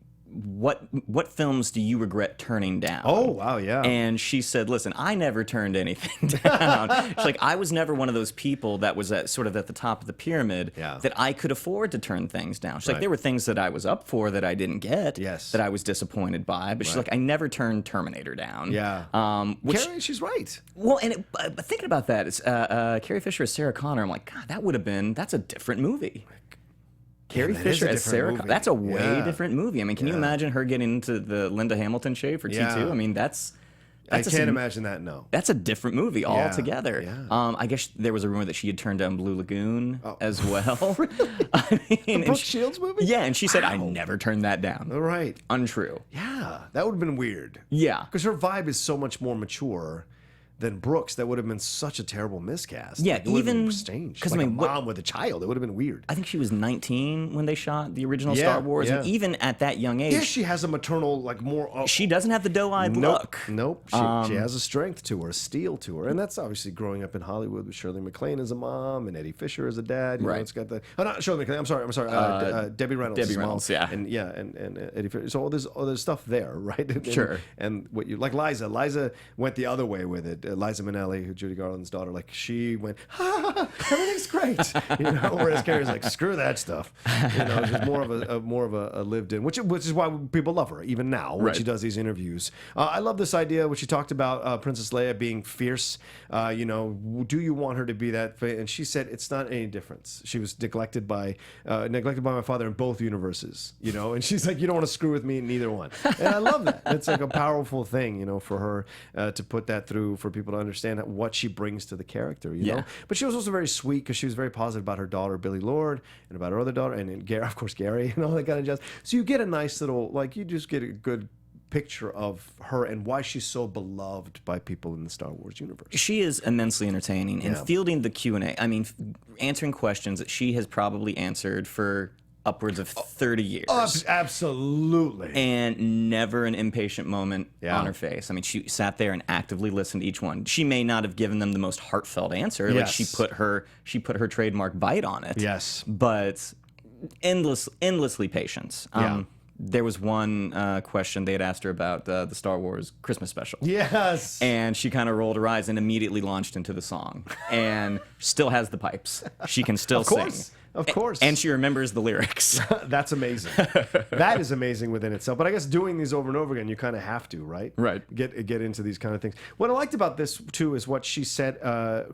what films do you regret turning down? Oh, wow, yeah. And she said, listen, I never turned anything down. She's like, I was never one of those people that was sort of at the top of the pyramid that I could afford to turn things down. She's like, there were things that I was up for that I didn't get, that I was disappointed by. But she's like, I never turned Terminator down. Yeah. Carrie, she's right. Well, and thinking about that, it's Carrie Fisher as Sarah Connor. I'm like, God, that's a different movie. Carrie Fisher as Sarah Connor. That's a way different movie. I mean, can you imagine her getting into the Linda Hamilton shade for T2? I mean, that's I can't imagine that, no. That's a different movie altogether. Yeah. I guess there was a rumor that she had turned down Blue Lagoon as well. I mean, the Brooke Shields movie? Yeah, and she said, I never turned that down. All right. Untrue. Yeah, that would have been weird. Yeah. Because her vibe is so much more mature than Brooks. That would have been such a terrible miscast. Yeah, like, even strange. Because like a mom with a child, it would have been weird. I think she was 19 when they shot the original Star Wars, and even at that young age, she has a maternal, like more. She doesn't have the doe-eyed look. Nope. She has a strength to her, a steel to her, and that's obviously growing up in Hollywood with Shirley MacLaine as a mom and Eddie Fisher as a dad. You know, it's got the not Shirley MacLaine. I'm sorry. Debbie Reynolds. Debbie Reynolds. Yeah. And Eddie Fisher. So there's stuff there, right? Sure. And what you like, Liza went the other way with it. Liza Minnelli, Judy Garland's daughter, like she went, everything's great, you know. Whereas Carrie's like, screw that stuff, you know. She's more of a lived in, which is why people love her even now when she does these interviews. I love this idea when she talked about Princess Leia being fierce. You know, do you want her to be that? And she said it's not any difference. She was neglected by my father in both universes, you know. And she's like, you don't want to screw with me in neither one. And I love that. It's like a powerful thing, you know, for her to put that through, for people to understand what she brings to the character, you know. But she was also very sweet because she was very positive about her daughter Billie Lourd and about her other daughter and Gary, of course, Gary, and all that kind of jazz. So you get a nice little, like, you just get a good picture of her and why she's so beloved by people in the Star Wars universe. She is immensely entertaining, and fielding the Q&A. I mean, answering questions that she has probably answered for upwards of 30 years. Absolutely. And never an impatient moment on her face. I mean, she sat there and actively listened to each one. She may not have given them the most heartfelt answer. Like she put her trademark bite on it. Yes. But endlessly patient. There was one question they had asked her about the Star Wars Christmas special. Yes. And she kind of rolled her eyes and immediately launched into the song. And still has the pipes. She can still sing. Of course. And she remembers the lyrics. That's amazing. That is amazing within itself. But I guess doing these over and over again, you kind of have to, right? Right. Get into these kind of things. What I liked about this, too, is what she said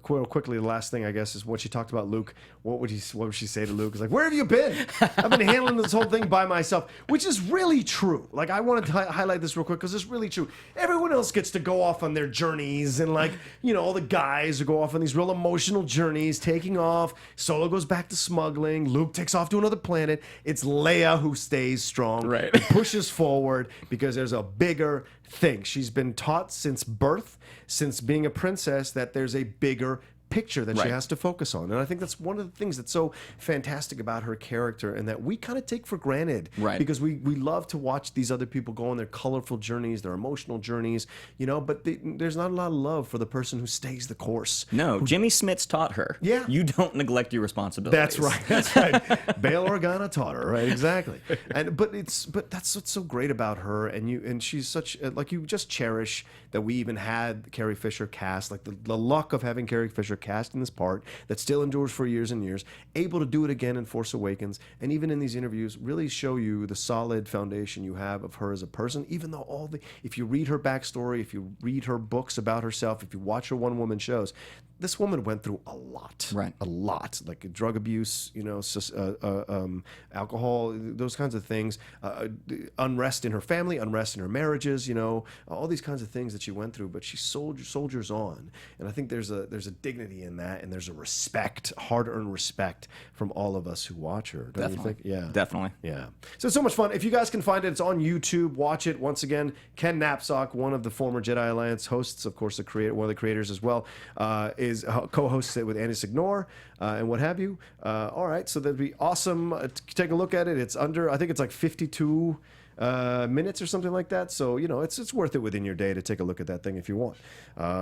quickly. The last thing, I guess, is what she talked about Luke. What would she say to Luke? It's like, where have you been? I've been handling this whole thing by myself, which is really true. Like, I wanted to highlight this real quick because it's really true. Everyone else gets to go off on their journeys and, like, you know, all the guys who go off on these real emotional journeys, taking off. Solo goes back to smuggling. Luke takes off to another planet. It's Leia who stays strong. Right. And pushes forward because there's a bigger thing. She's been taught since birth, since being a princess, that there's a bigger picture that she has to focus on. And I think that's one of the things that's so fantastic about her character and that we kind of take for granted. Right. Because we love to watch these other people go on their colorful journeys, their emotional journeys, you know, but there's not a lot of love for the person who stays the course. No, Jimmy Smits taught her. Yeah. You don't neglect your responsibilities. That's right. That's right. Bail Organa taught her, right? Exactly. But that's what's so great about her, and she's such like, you just cherish that we even had Carrie Fisher cast, like the luck of having Carrie Fisher cast in this part that still endures for years and years, able to do it again in Force Awakens, and even in these interviews really show you the solid foundation you have of her as a person, even though if you read her backstory, if you read her books about herself, if you watch her one-woman shows, this woman went through a lot. Right. A lot. Like drug abuse, you know, alcohol, those kinds of things, unrest in her family, unrest in her marriages, you know, all these kinds of things that she went through, but she soldiers on. And I think there's a dignity in that, and there's a respect, hard-earned respect from all of us who watch her. Don't you think? Yeah. Definitely. Yeah. So it's so much fun. If you guys can find it, it's on YouTube. Watch it. Once again, Ken Napzok, one of the former Jedi Alliance hosts, of course, one of the creators as well, is co-hosts it with Andy Signore and what have you. All right. So that'd be awesome. Take a look at it. It's I think it's like 52 minutes or something like that. So, you know, it's worth it within your day to take a look at that thing if you want.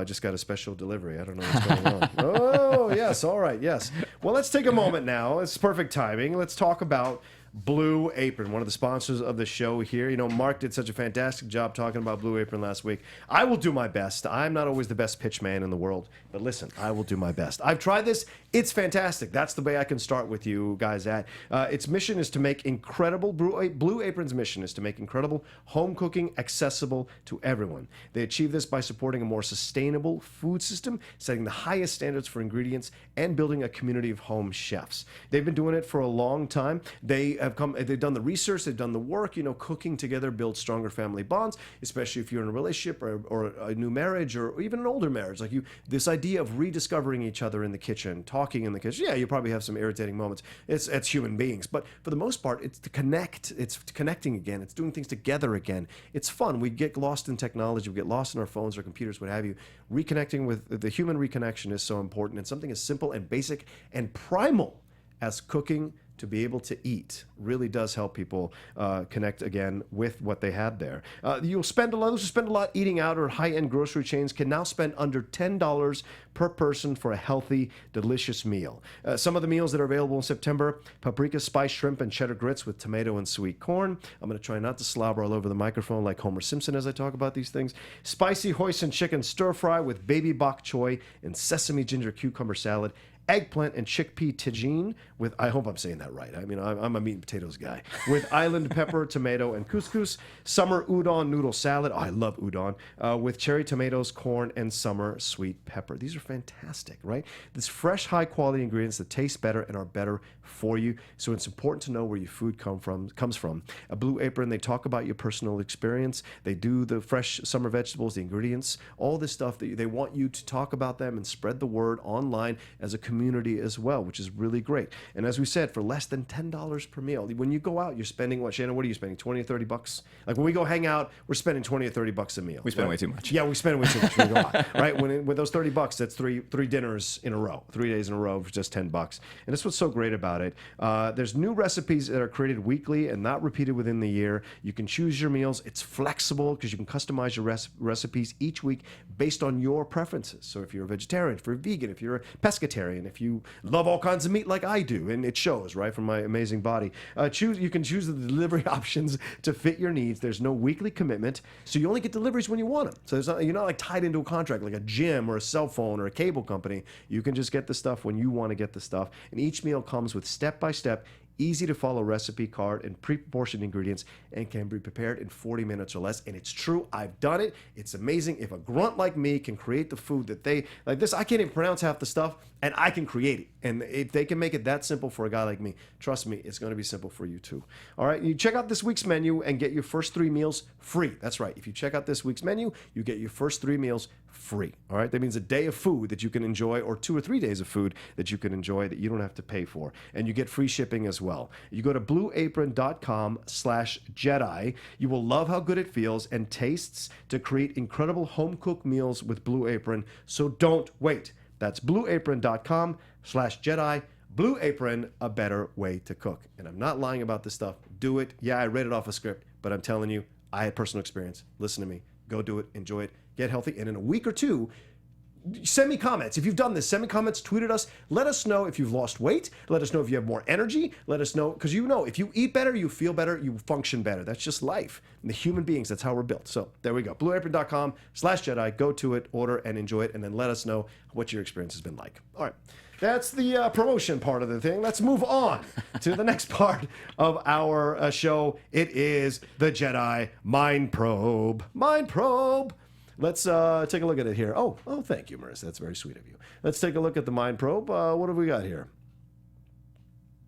Just got a special delivery. I don't know what's going on. Oh, yes. All right. Yes. Well, let's take a moment now. It's perfect timing. Let's talk about Blue Apron, one of the sponsors of the show here. You know, Mark did such a fantastic job talking about Blue Apron last week. I will do my best. I'm not always the best pitch man in the world, but listen, I will do my best. I've tried this. It's fantastic. That's the way I can start with you guys at. Its mission is to make incredible, Blue Apron's mission is to make incredible home cooking accessible to everyone. They achieve this by supporting a more sustainable food system, setting the highest standards for ingredients, and building a community of home chefs. They've been doing it for a long time. They've done the research, they've done the work. You know, cooking together builds stronger family bonds, especially if you're in a relationship or a new marriage or even an older marriage. Like this idea of rediscovering each other in the kitchen, talking in the kitchen. Yeah, you probably have some irritating moments. It's human beings, but for the most part, it's to connect. It's connecting again. It's doing things together again. It's fun. We get lost in technology. We get lost in our phones or computers, what have you. Reconnecting with the human reconnection is so important, and something as simple and basic and primal as cooking to be able to eat really does help people connect again with what they had there. You'll spend a lot. Those who spend a lot eating out or high-end grocery chains can now spend under $10 per person for a healthy, delicious meal. Some of the meals that are available in September: paprika spiced shrimp and cheddar grits with tomato and sweet corn. I'm going to try not to slobber all over the microphone like Homer Simpson as I talk about these things. Spicy hoisin chicken stir fry with baby bok choy and sesame ginger cucumber salad. Eggplant and chickpea tagine with, I hope I'm saying that right. I mean, I'm a meat and potatoes guy. With island pepper, tomato, and couscous. Summer udon noodle salad. Oh, I love udon. With cherry tomatoes, corn, and summer sweet pepper. These are fantastic, right? This fresh, high-quality ingredients that taste better and are better for you. So it's important to know where your food comes from. A Blue Apron, they talk about your personal experience. They do the fresh summer vegetables, the ingredients, all this stuff. They want you to talk about them and spread the word online as a community as well, which is really great. And as we said, for less than $10 per meal. When you go out, you're spending what, Shannon? What are you spending? 20 or 30 bucks? Like when we go hang out, we're spending 20 or 30 bucks a meal. We spend way too much. Yeah, we spend way too much when we go out, right? With those 30 bucks, that's three dinners in a row, 3 days in a row for just 10 bucks. And that's what's so great about it. There's new recipes that are created weekly and not repeated within the year. You can choose your meals. It's flexible because you can customize your recipes each week based on your preferences. So if you're a vegetarian, if you're a vegan, if you're a pescatarian, if you love all kinds of meat like I do, and it shows, right, from my amazing body. You can choose the delivery options to fit your needs. There's no weekly commitment, so you only get deliveries when you want them. So you're not like tied into a contract like a gym or a cell phone or a cable company. You can just get the stuff when you want to get the stuff, and each meal comes with step-by-step, easy-to-follow recipe card and pre-portioned ingredients and can be prepared in 40 minutes or less. And it's true. I've done it. It's amazing. If a grunt like me can create the food that they... Like this, I can't even pronounce half the stuff, and I can create it. And if they can make it that simple for a guy like me, trust me, it's going to be simple for you too. All right? You check out this week's menu and get your first 3 meals free. That's right. If you check out this week's menu, you get your first 3 meals free. All right? That means a day of food that you can enjoy, or 2 or 3 days of food that you can enjoy that you don't have to pay for. And you get free shipping as well. You go to blueapron.com/Jedi. You will love how good it feels and tastes to create incredible home-cooked meals with Blue Apron. So don't wait. That's blueapron.com/Jedi. Blue Apron, a better way to cook. And I'm not lying about this stuff. Do it. Yeah, I read it off a script, but I'm telling you, I had personal experience. Listen to me. Go do it. Enjoy it. Get healthy. And in a week or two, send me comments. If you've done this, send me comments, tweet at us. Let us know if you've lost weight. Let us know if you have more energy. Let us know, because if you eat better, you feel better, you function better. That's just life. And the human beings, that's how we're built. So there we go. blueapron.com/Jedi. Go to it, order, and enjoy it, and then let us know what your experience has been like. All right. That's the promotion part of the thing. Let's move on to the next part of our show. It is the Jedi Mind Probe. Mind Probe. Let's take a look at it here. Oh, thank you, Marissa. That's very sweet of you. Let's take a look at the Mind Probe. What have we got here?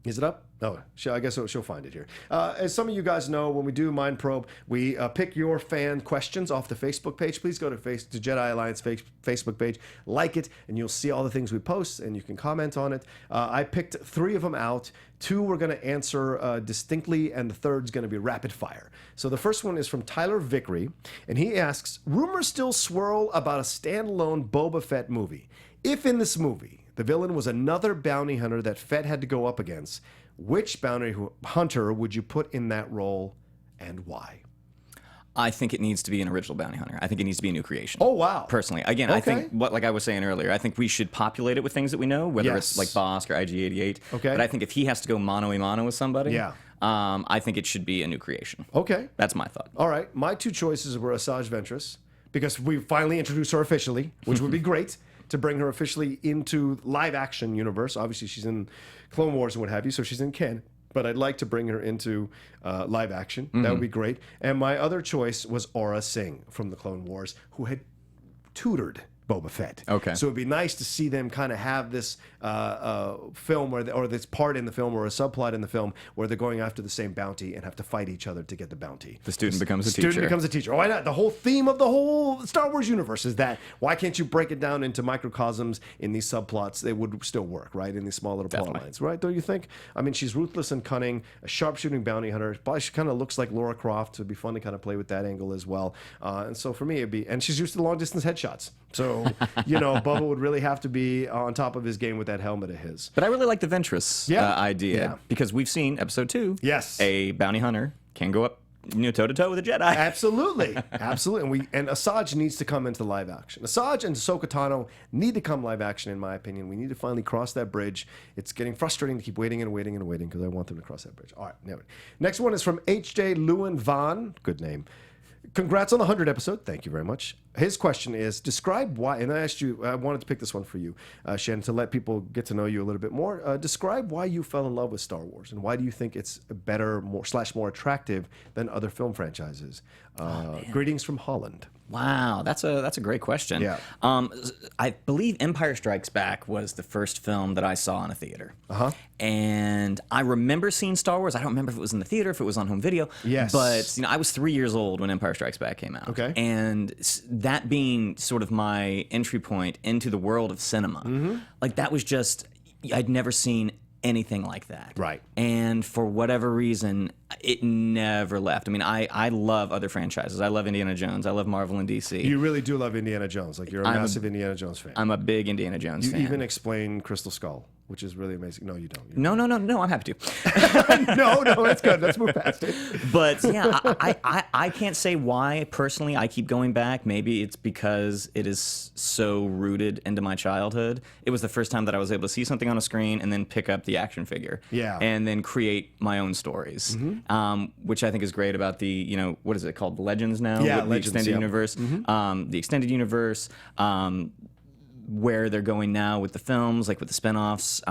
Is it up? Oh, I guess she'll find it here. As some of you guys know, when we do Mind Probe, we pick your fan questions off the Facebook page. Please go to Jedi Alliance Facebook page, like it, and you'll see all the things we post, and you can comment on it. I picked 3 of them out. 2 we're going to answer distinctly, and the 3rd's going to be rapid fire. So the first one is from Tyler Vickery, and he asks, rumors still swirl about a standalone Boba Fett movie. If in this movie, the villain was another bounty hunter that Fett had to go up against, which bounty hunter would you put in that role and why? I think it needs to be an original bounty hunter. I think it needs to be a new creation. Oh, wow. Personally. Again, okay. I think, like I was saying earlier, I think we should populate it with things that we know, whether it's like Bosk or IG-88. Okay. But I think if he has to go mano-a-mano with somebody, I think it should be a new creation. Okay. That's my thought. All right. My two choices were Asajj Ventress, because we finally introduced her officially, which would be great to bring her officially into live action universe. Obviously, she's in Clone Wars and what have you, so she's in canon. But I'd like to bring her into live action. That would be great. And my other choice was Aura Singh from the Clone Wars, who had tutored Boba Fett. Okay. So it'd be nice to see them kind of have this film where or this part in the film or a subplot in the film where they're going after the same bounty and have to fight each other to get the bounty. The student becomes a teacher. Student becomes a teacher. Why not? The whole theme of the whole Star Wars universe is that. Why can't you break it down into microcosms in these subplots? They would still work, right? In these small little plot lines, right? Don't you think? I mean, she's ruthless and cunning, a sharpshooting bounty hunter. Probably she kind of looks like Lara Croft. So it'd be fun to kind of play with that angle as well. And so for me, it'd be, and she's used to long distance headshots. So, you know, Bubba would really have to be on top of his game with that helmet of his. But I really like the Ventress idea because we've seen episode 2. Yes. A bounty hunter can go up, toe to toe with a Jedi. Absolutely, absolutely. And Asajj needs to come into live action. Asajj and Ahsoka Tano need to come live action, in my opinion. We need to finally cross that bridge. It's getting frustrating to keep waiting and waiting and waiting because I want them to cross that bridge. All right, anyway. Next one is from H.J. Lewin Vaughn. Good name. Congrats on the 100th episode. Thank you very much. His question is, describe why, and I asked you, I wanted to pick this one for you, Shannon, to let people get to know you a little bit more. Describe why you fell in love with Star Wars, and why do you think it's better, more attractive than other film franchises? Greetings from Holland. Wow, that's a great question. Yeah. I believe Empire Strikes Back was the first film that I saw in a theater. And I remember seeing Star Wars. I don't remember if it was in the theater, if it was on home video. Yes. But I was 3 years old when Empire Strikes Back came out. Okay. And that being sort of my entry point into the world of cinema, like that was just, I'd never seen anything like that. Right. And for whatever reason, it never left. I mean, I love other franchises. I love Indiana Jones. I love Marvel and DC. You really do love Indiana Jones. Like, you're a massive Indiana Jones fan. I'm a big Indiana Jones fan. You even explain Crystal Skull, which is really amazing. No, you don't. No, I'm happy to. No, that's good. Let's move past it. But yeah, I can't say why personally I keep going back. Maybe it's because it is so rooted into my childhood. It was the first time that I was able to see something on a screen and then pick up the action figure. Yeah. And then create my own stories, which I think is great about the, what is it called? Legends now? Yeah, With Legends, the extended universe. The extended universe, where they're going now with the films, like with the spinoffs.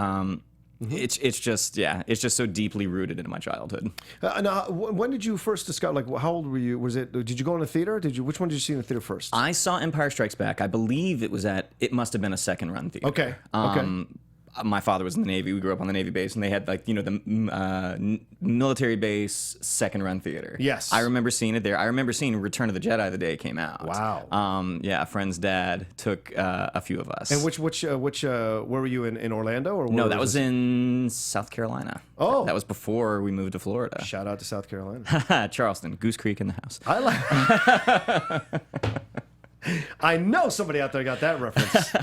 It's just so deeply rooted into my childhood. Now, when did you first discover? Like, how old were you? Did you go in a theater? Which one did you see in the theater first? I saw Empire Strikes Back. I believe it must have been a second run theater. Okay. My father was in the Navy. We grew up on the Navy base, and they had the military base second run theater. Yes. I remember seeing it there. I remember seeing Return of the Jedi the day it came out. Wow. A friend's dad took a few of us. And which where were you in Orlando or no? That was in South Carolina. Oh, that was before we moved to Florida. Shout out to South Carolina. Charleston, Goose Creek in the house. I like. I know somebody out there got that reference.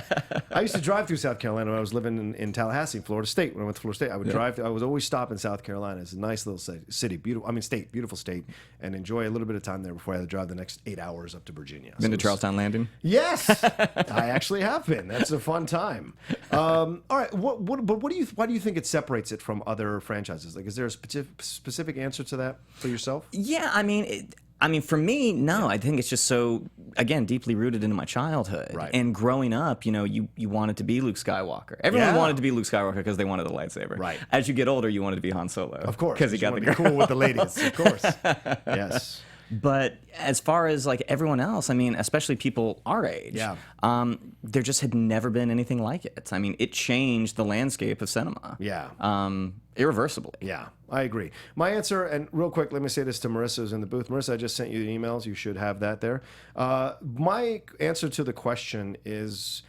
I used to drive through South Carolina when I was living in Tallahassee, Florida State. When I went to Florida State, I would drive. I would always stop in South Carolina. It's a nice little city, beautiful state, and enjoy a little bit of time there before I had to drive the next 8 hours up to Virginia. Been to Charlestown Landing? Yes, I actually have been. That's a fun time. All right, why do you think it separates it from other franchises? Like, is there a specific answer to that for yourself? Yeah, I mean, for me, no. I think it's just so, again, deeply rooted into my childhood. Right. And growing up, you wanted to be Luke Skywalker. Everyone wanted to be Luke Skywalker because they wanted a lightsaber. Right. As you get older, you wanted to be Han Solo. Of course. Because he got the girl. Cool with the ladies, of course. Yes. But as far as like everyone else, I mean, especially people our age, there just had never been anything like it. I mean, it changed the landscape of cinema. Yeah. Irreversibly. Yeah, I agree. My answer, and real quick, let me say this to Marissa who's in the booth. Marissa, I just sent you the emails. You should have that there. My answer to the question is,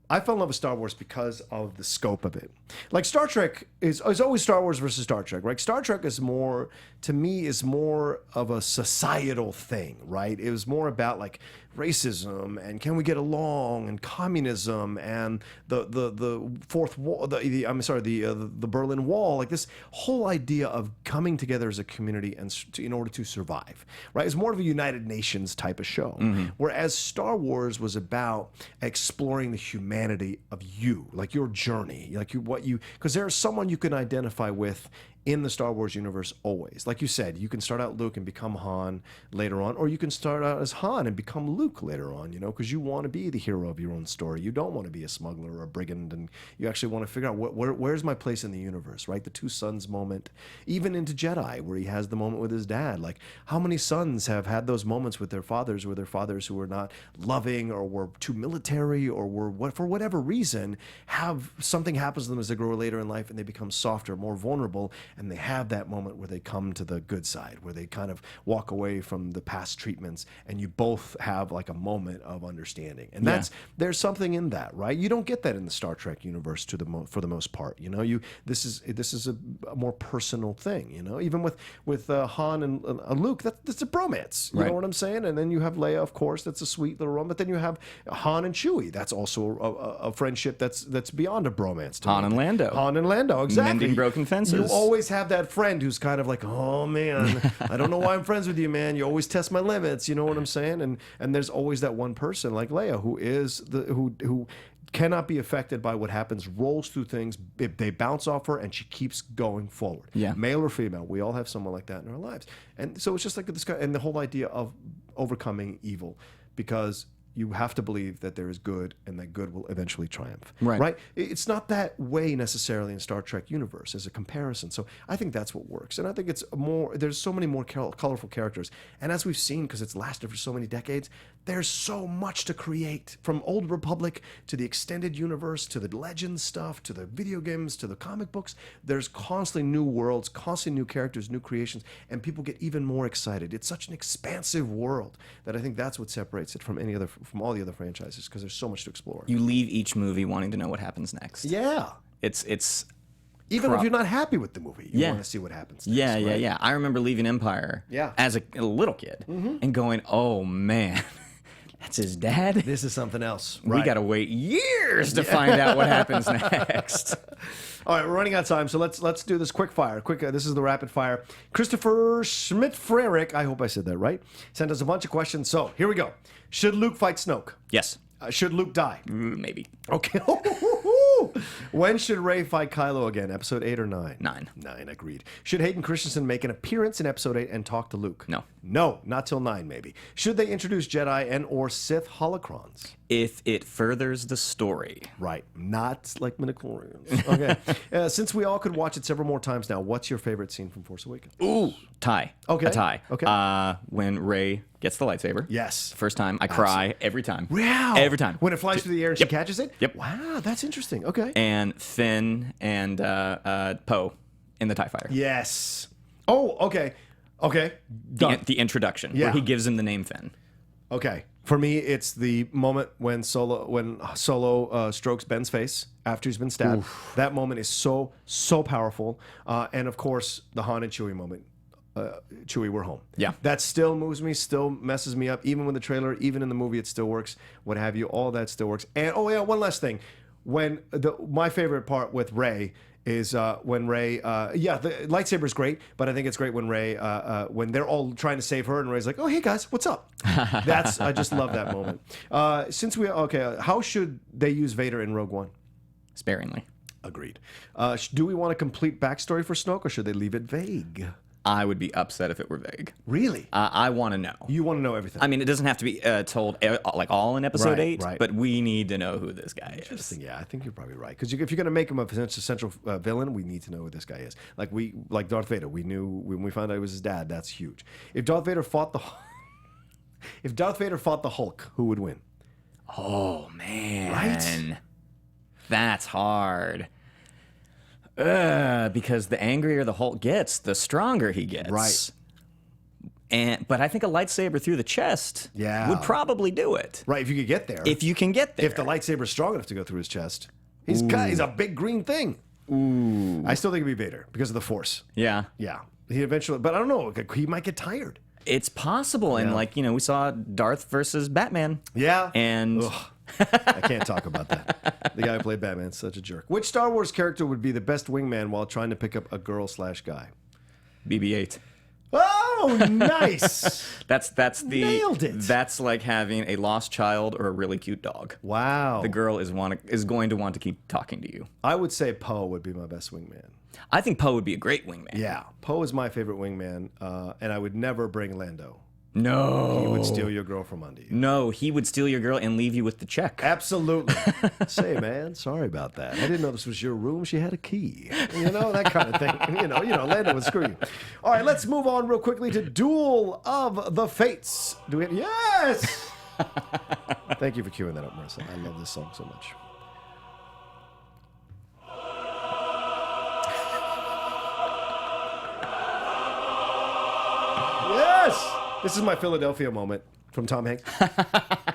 I fell in love with Star Wars because of the scope of it. Like, Star Trek is always Star Wars versus Star Trek, right? Star Trek is more, to me, is more of a societal thing, right? It was more about, like, racism, and can we get along, and communism, and the fourth wall, the Berlin Wall, like this whole idea of coming together as a community and in order to survive, right? It's more of a United Nations type of show, whereas Star Wars was about exploring the humanity of you, like your journey, like because there's someone you can identify with in the Star Wars universe always. Like you said, you can start out Luke and become Han later on, or you can start out as Han and become Luke later on, because you want to be the hero of your own story. You don't want to be a smuggler or a brigand, and you actually want to figure out where's my place in the universe, right? The two sons moment, even into Jedi, where he has the moment with his dad. Like, how many sons have had those moments with their fathers, who were not loving or were too military or were, for whatever reason, have something happens to them as they grow later in life and they become softer, more vulnerable, and they have that moment where they come to the good side, where they kind of walk away from the past treatments, and you both have like a moment of understanding. And there's something in that, right? You don't get that in the Star Trek universe for the most part. This is a more personal thing. Even with Han and Luke, that's a bromance. You know what I'm saying? And then you have Leia, of course, that's a sweet little romance. But then you have Han and Chewie. That's also a friendship that's beyond a bromance. Han and Lando, exactly. Mending broken fences. You always have that friend who's kind of like, oh man, I don't know why I'm friends with you, man. You always test my limits. You know what I'm saying? And there's always that one person like Leia who cannot be affected by what happens, rolls through things. They bounce off her, and she keeps going forward. Yeah. Male or female, we all have someone like that in our lives. And so it's just like this guy, and the whole idea of overcoming evil, because you have to believe that there is good and that good will eventually triumph. Right? It's not that way necessarily in Star Trek universe as a comparison. So I think that's what works. And I think there's so many more colorful characters. And as we've seen, because it's lasted for so many decades, there's so much to create, from Old Republic to the extended universe, to the Legends stuff, to the video games, to the comic books. There's constantly new worlds, constantly new characters, new creations, and people get even more excited. It's such an expansive world that I think that's what separates it from from all the other franchises, because there's so much to explore. You leave each movie wanting to know what happens next. Yeah. It's even if you're not happy with the movie, you want to see what happens next. Yeah. I remember leaving Empire as a little kid and going, oh man, that's his dad? This is something else. We got to wait years to find out what happens next. All right, we're running out of time, so let's do this quick fire. This is the rapid fire. Christopher Schmidt-Frerick, I hope I said that right, sent us a bunch of questions. So here we go. Should Luke fight Snoke? Yes. Should Luke die? Maybe. Okay. When should Rey fight Kylo again? Episode 8 or 9? 9. 9, agreed. Should Hayden Christensen make an appearance in Episode 8 and talk to Luke? No. No, not till 9 maybe. Should they introduce Jedi and or Sith holocrons? If it furthers the story. Right. Not like midichlorians. Okay. Since we all could watch it several more times now, what's your favorite scene from Force Awakens? Ooh, tie. Okay. A tie. Okay. When Rey gets the lightsaber. Yes. First time, I cry every time. Wow. Every time. When it flies through the air and she catches it? Yep. Wow, that's interesting. Okay. And Finn and Poe in the TIE Fighter. Yes. Oh, okay. Okay. Done. The introduction, where he gives him the name Finn. Okay. For me, it's the moment when Solo strokes Ben's face after he's been stabbed. Oof. That moment is so powerful. And of course, the Han and Chewie moment. Chewie, we're home. Yeah. That still moves me, still messes me up. Even with the trailer, even in the movie, it still works. What have you? All that still works. And one last thing. When my favorite part with Rey is when Rey, the lightsaber is great, but I think it's great when Rey, when they're all trying to save her, and Rey's like, "Oh, hey guys, what's up?" I just love that moment. How should they use Vader in Rogue One? Sparingly. Agreed. Do we want a complete backstory for Snoke, or should they leave it vague? I would be upset if it were vague. Really? I want to know. You want to know everything. I mean, it doesn't have to be told like all in episode 8, but we need to know who this guy is. Yeah, I think you're probably right. Because if you're going to make him a central villain, we need to know who this guy is. Like Darth Vader, we knew when we found out it was his dad. That's huge. If Darth Vader fought the Hulk, who would win? Oh man, right? That's hard. Because the angrier the Hulk gets, the stronger he gets. Right. But I think a lightsaber through the chest would probably do it. Right, if you could get there. If you can get there. If the lightsaber's strong enough to go through his chest. He's a big green thing. Ooh. I still think it'd be Vader because of the Force. Yeah. Yeah. He eventually, but I don't know, he might get tired. It's possible, and we saw Darth versus Batman. Yeah. And I can't talk about that. The guy who played Batman is such a jerk. Which Star Wars character would be the best wingman while trying to pick up a girl/guy? BB-8. Oh, nice. That's the Nailed it. That's like having a lost child or a really cute dog. Wow. The girl is going to want to keep talking to you. I would say Poe would be my best wingman. I think Poe would be a great wingman. Yeah, Poe is my favorite wingman, and I would never bring Lando. No. He would steal your girl from under you. No, he would steal your girl and leave you with the check. Absolutely. Say, man, sorry about that. I didn't know this was your room. She had a key. That kind of thing. Lando would screw you. All right, let's move on real quickly to Duel of the Fates. Yes! Thank you for queuing that up, Marissa. I love this song so much. Yes! This is my Philadelphia moment from Tom Hanks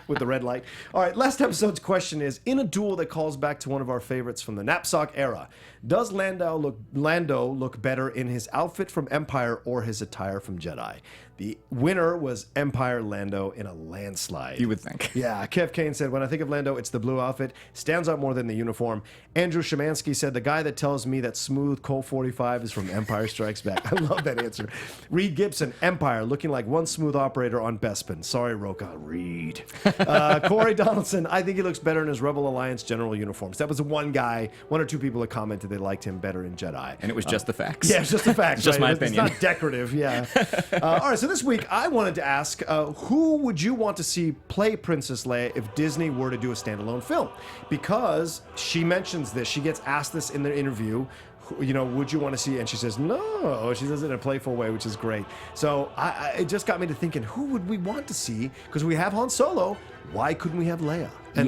with the red light. All right, last episode's question is, in a duel that calls back to one of our favorites from the knapsack era, does Lando look better in his outfit from Empire or his attire from Jedi? The winner was Empire Lando in a landslide. You would think. Yeah, Kev Kane said, when I think of Lando, it's the blue outfit. Stands out more than the uniform. Andrew Shemansky said, the guy that tells me that smooth Colt 45 is from Empire Strikes Back. I love that answer. Reed Gibson, Empire, looking like one smooth operator on Bespin. Sorry, Rocha. Reed. Corey Donaldson, I think he looks better in his Rebel Alliance general uniforms. That was the one guy, one or two people that commented they liked him better in Jedi. And it was just the facts. Yeah, it's just the facts. Just right? my opinion. It's not decorative, yeah. All right, so this week I wanted to ask, who would you want to see play Princess Leia if Disney were to do a standalone film? Because she mentions this, she gets asked this in the interview. Would you want to see? And she says no. She says it in a playful way, which is great. So it just got me to thinking, who would we want to see? Because we have Han Solo. Why couldn't we have Leia? And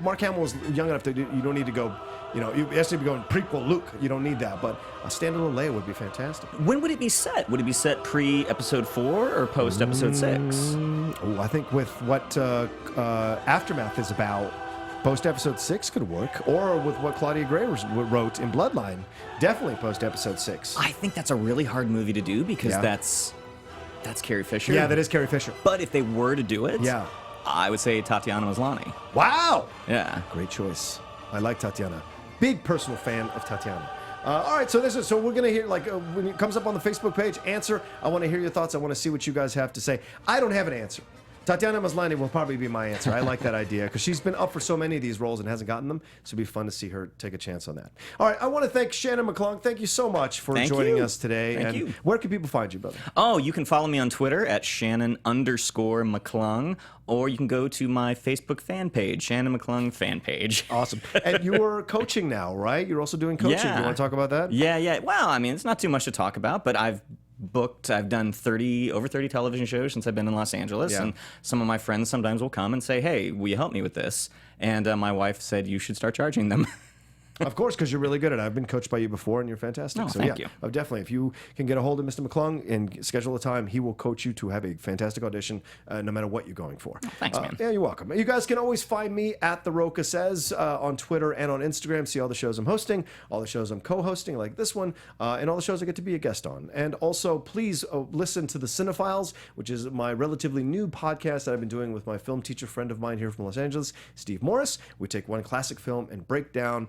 Mark Hamill is young enough to you don't need to go. You have to be going prequel Luke. You don't need that. But a standalone Leia would be fantastic. When would it be set? Would it be set pre-Episode 4 or post-Episode 6? I think with what Aftermath is about, post-Episode 6 could work. Or with what Claudia Gray wrote in Bloodline, definitely post-Episode 6. I think that's a really hard movie to do because that's Carrie Fisher. Yeah, that is Carrie Fisher. But if they were to do it, yeah, I would say Tatiana Maslany. Wow! Yeah. Great choice. I like Tatiana. Big personal fan of Tatiana. All right, so we're gonna hear when it comes up on the Facebook page. Answer. I want to hear your thoughts. I want to see what you guys have to say. I don't have an answer. Tatiana Maslany will probably be my answer. I like that idea because she's been up for so many of these roles and hasn't gotten them. So it'd be fun to see her take a chance on that. All right, I want to thank Shannon McClung. Thank you so much for joining us today. Thank you. Where can people find you, brother? Oh, you can follow me on Twitter at Shannon_McClung, or you can go to my Facebook fan page, Shannon McClung fan page. Awesome. And you're coaching now, right? You're also doing coaching. Yeah. You want to talk about that? Yeah. Well, I mean, it's not too much to talk about, but I've done over 30 television shows since I've been in Los Angeles, and some of my friends sometimes will come and say, hey, will you help me with this? And my wife said, you should start charging them. Of course, because you're really good at it. I've been coached by you before, and you're fantastic. Oh, so thank you. Definitely. If you can get a hold of Mr. McClung and schedule a time, he will coach you to have a fantastic audition, no matter what you're going for. Oh, thanks, man. Yeah, you're welcome. You guys can always find me at The Rocha Says on Twitter and on Instagram. See all the shows I'm hosting, all the shows I'm co-hosting, like this one, and all the shows I get to be a guest on. And also, please listen to The Cinephiles, which is my relatively new podcast that I've been doing with my film teacher friend of mine here from Los Angeles, Steve Morris. We take one classic film and break down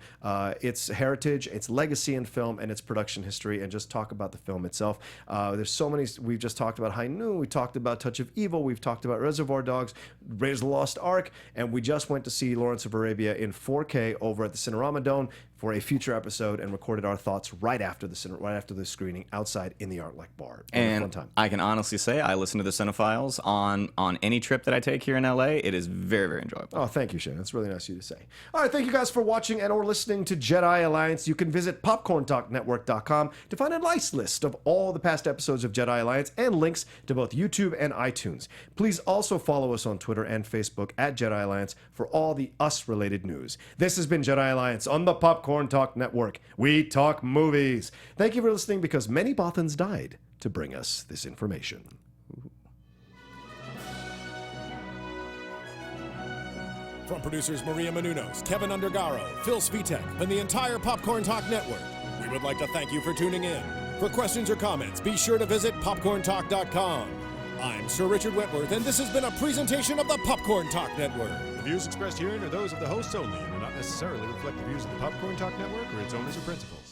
its heritage, its legacy in film, and its production history, and just talk about the film itself. There's so many. We've just talked about High Noon. We talked about Touch of Evil. We've talked about Reservoir Dogs, Raiders of the Lost Ark, and we just went to see Lawrence of Arabia in 4K over at the Cinerama Dome for a future episode and recorded our thoughts right after the screening outside in the Art Lek bar. And fun time. I can honestly say I listen to the Cinephiles on any trip that I take here in LA. It is very, very enjoyable. Oh, thank you, Shannon. That's really nice of you to say. All right, thank you guys for watching and or listening to Jedi Alliance. You can visit popcorntalknetwork.com to find a nice list of all the past episodes of Jedi Alliance and links to both YouTube and iTunes. Please also follow us on Twitter and Facebook at Jedi Alliance for all the us-related news. This has been Jedi Alliance on the Popcorn Talk Network. We talk movies. Thank you for listening, because many Bothans died to bring us this information. From producers Maria Menounos, Kevin Undergaro, Phil Svitek, and the entire Popcorn Talk Network, we would like to thank you for tuning in. For questions or comments, be sure to visit popcorntalk.com. I'm Sir Richard Wentworth, and this has been a presentation of the Popcorn Talk Network. The views expressed herein are those of the hosts only and do not necessarily reflect the views of the Popcorn Talk Network or its owners or principals.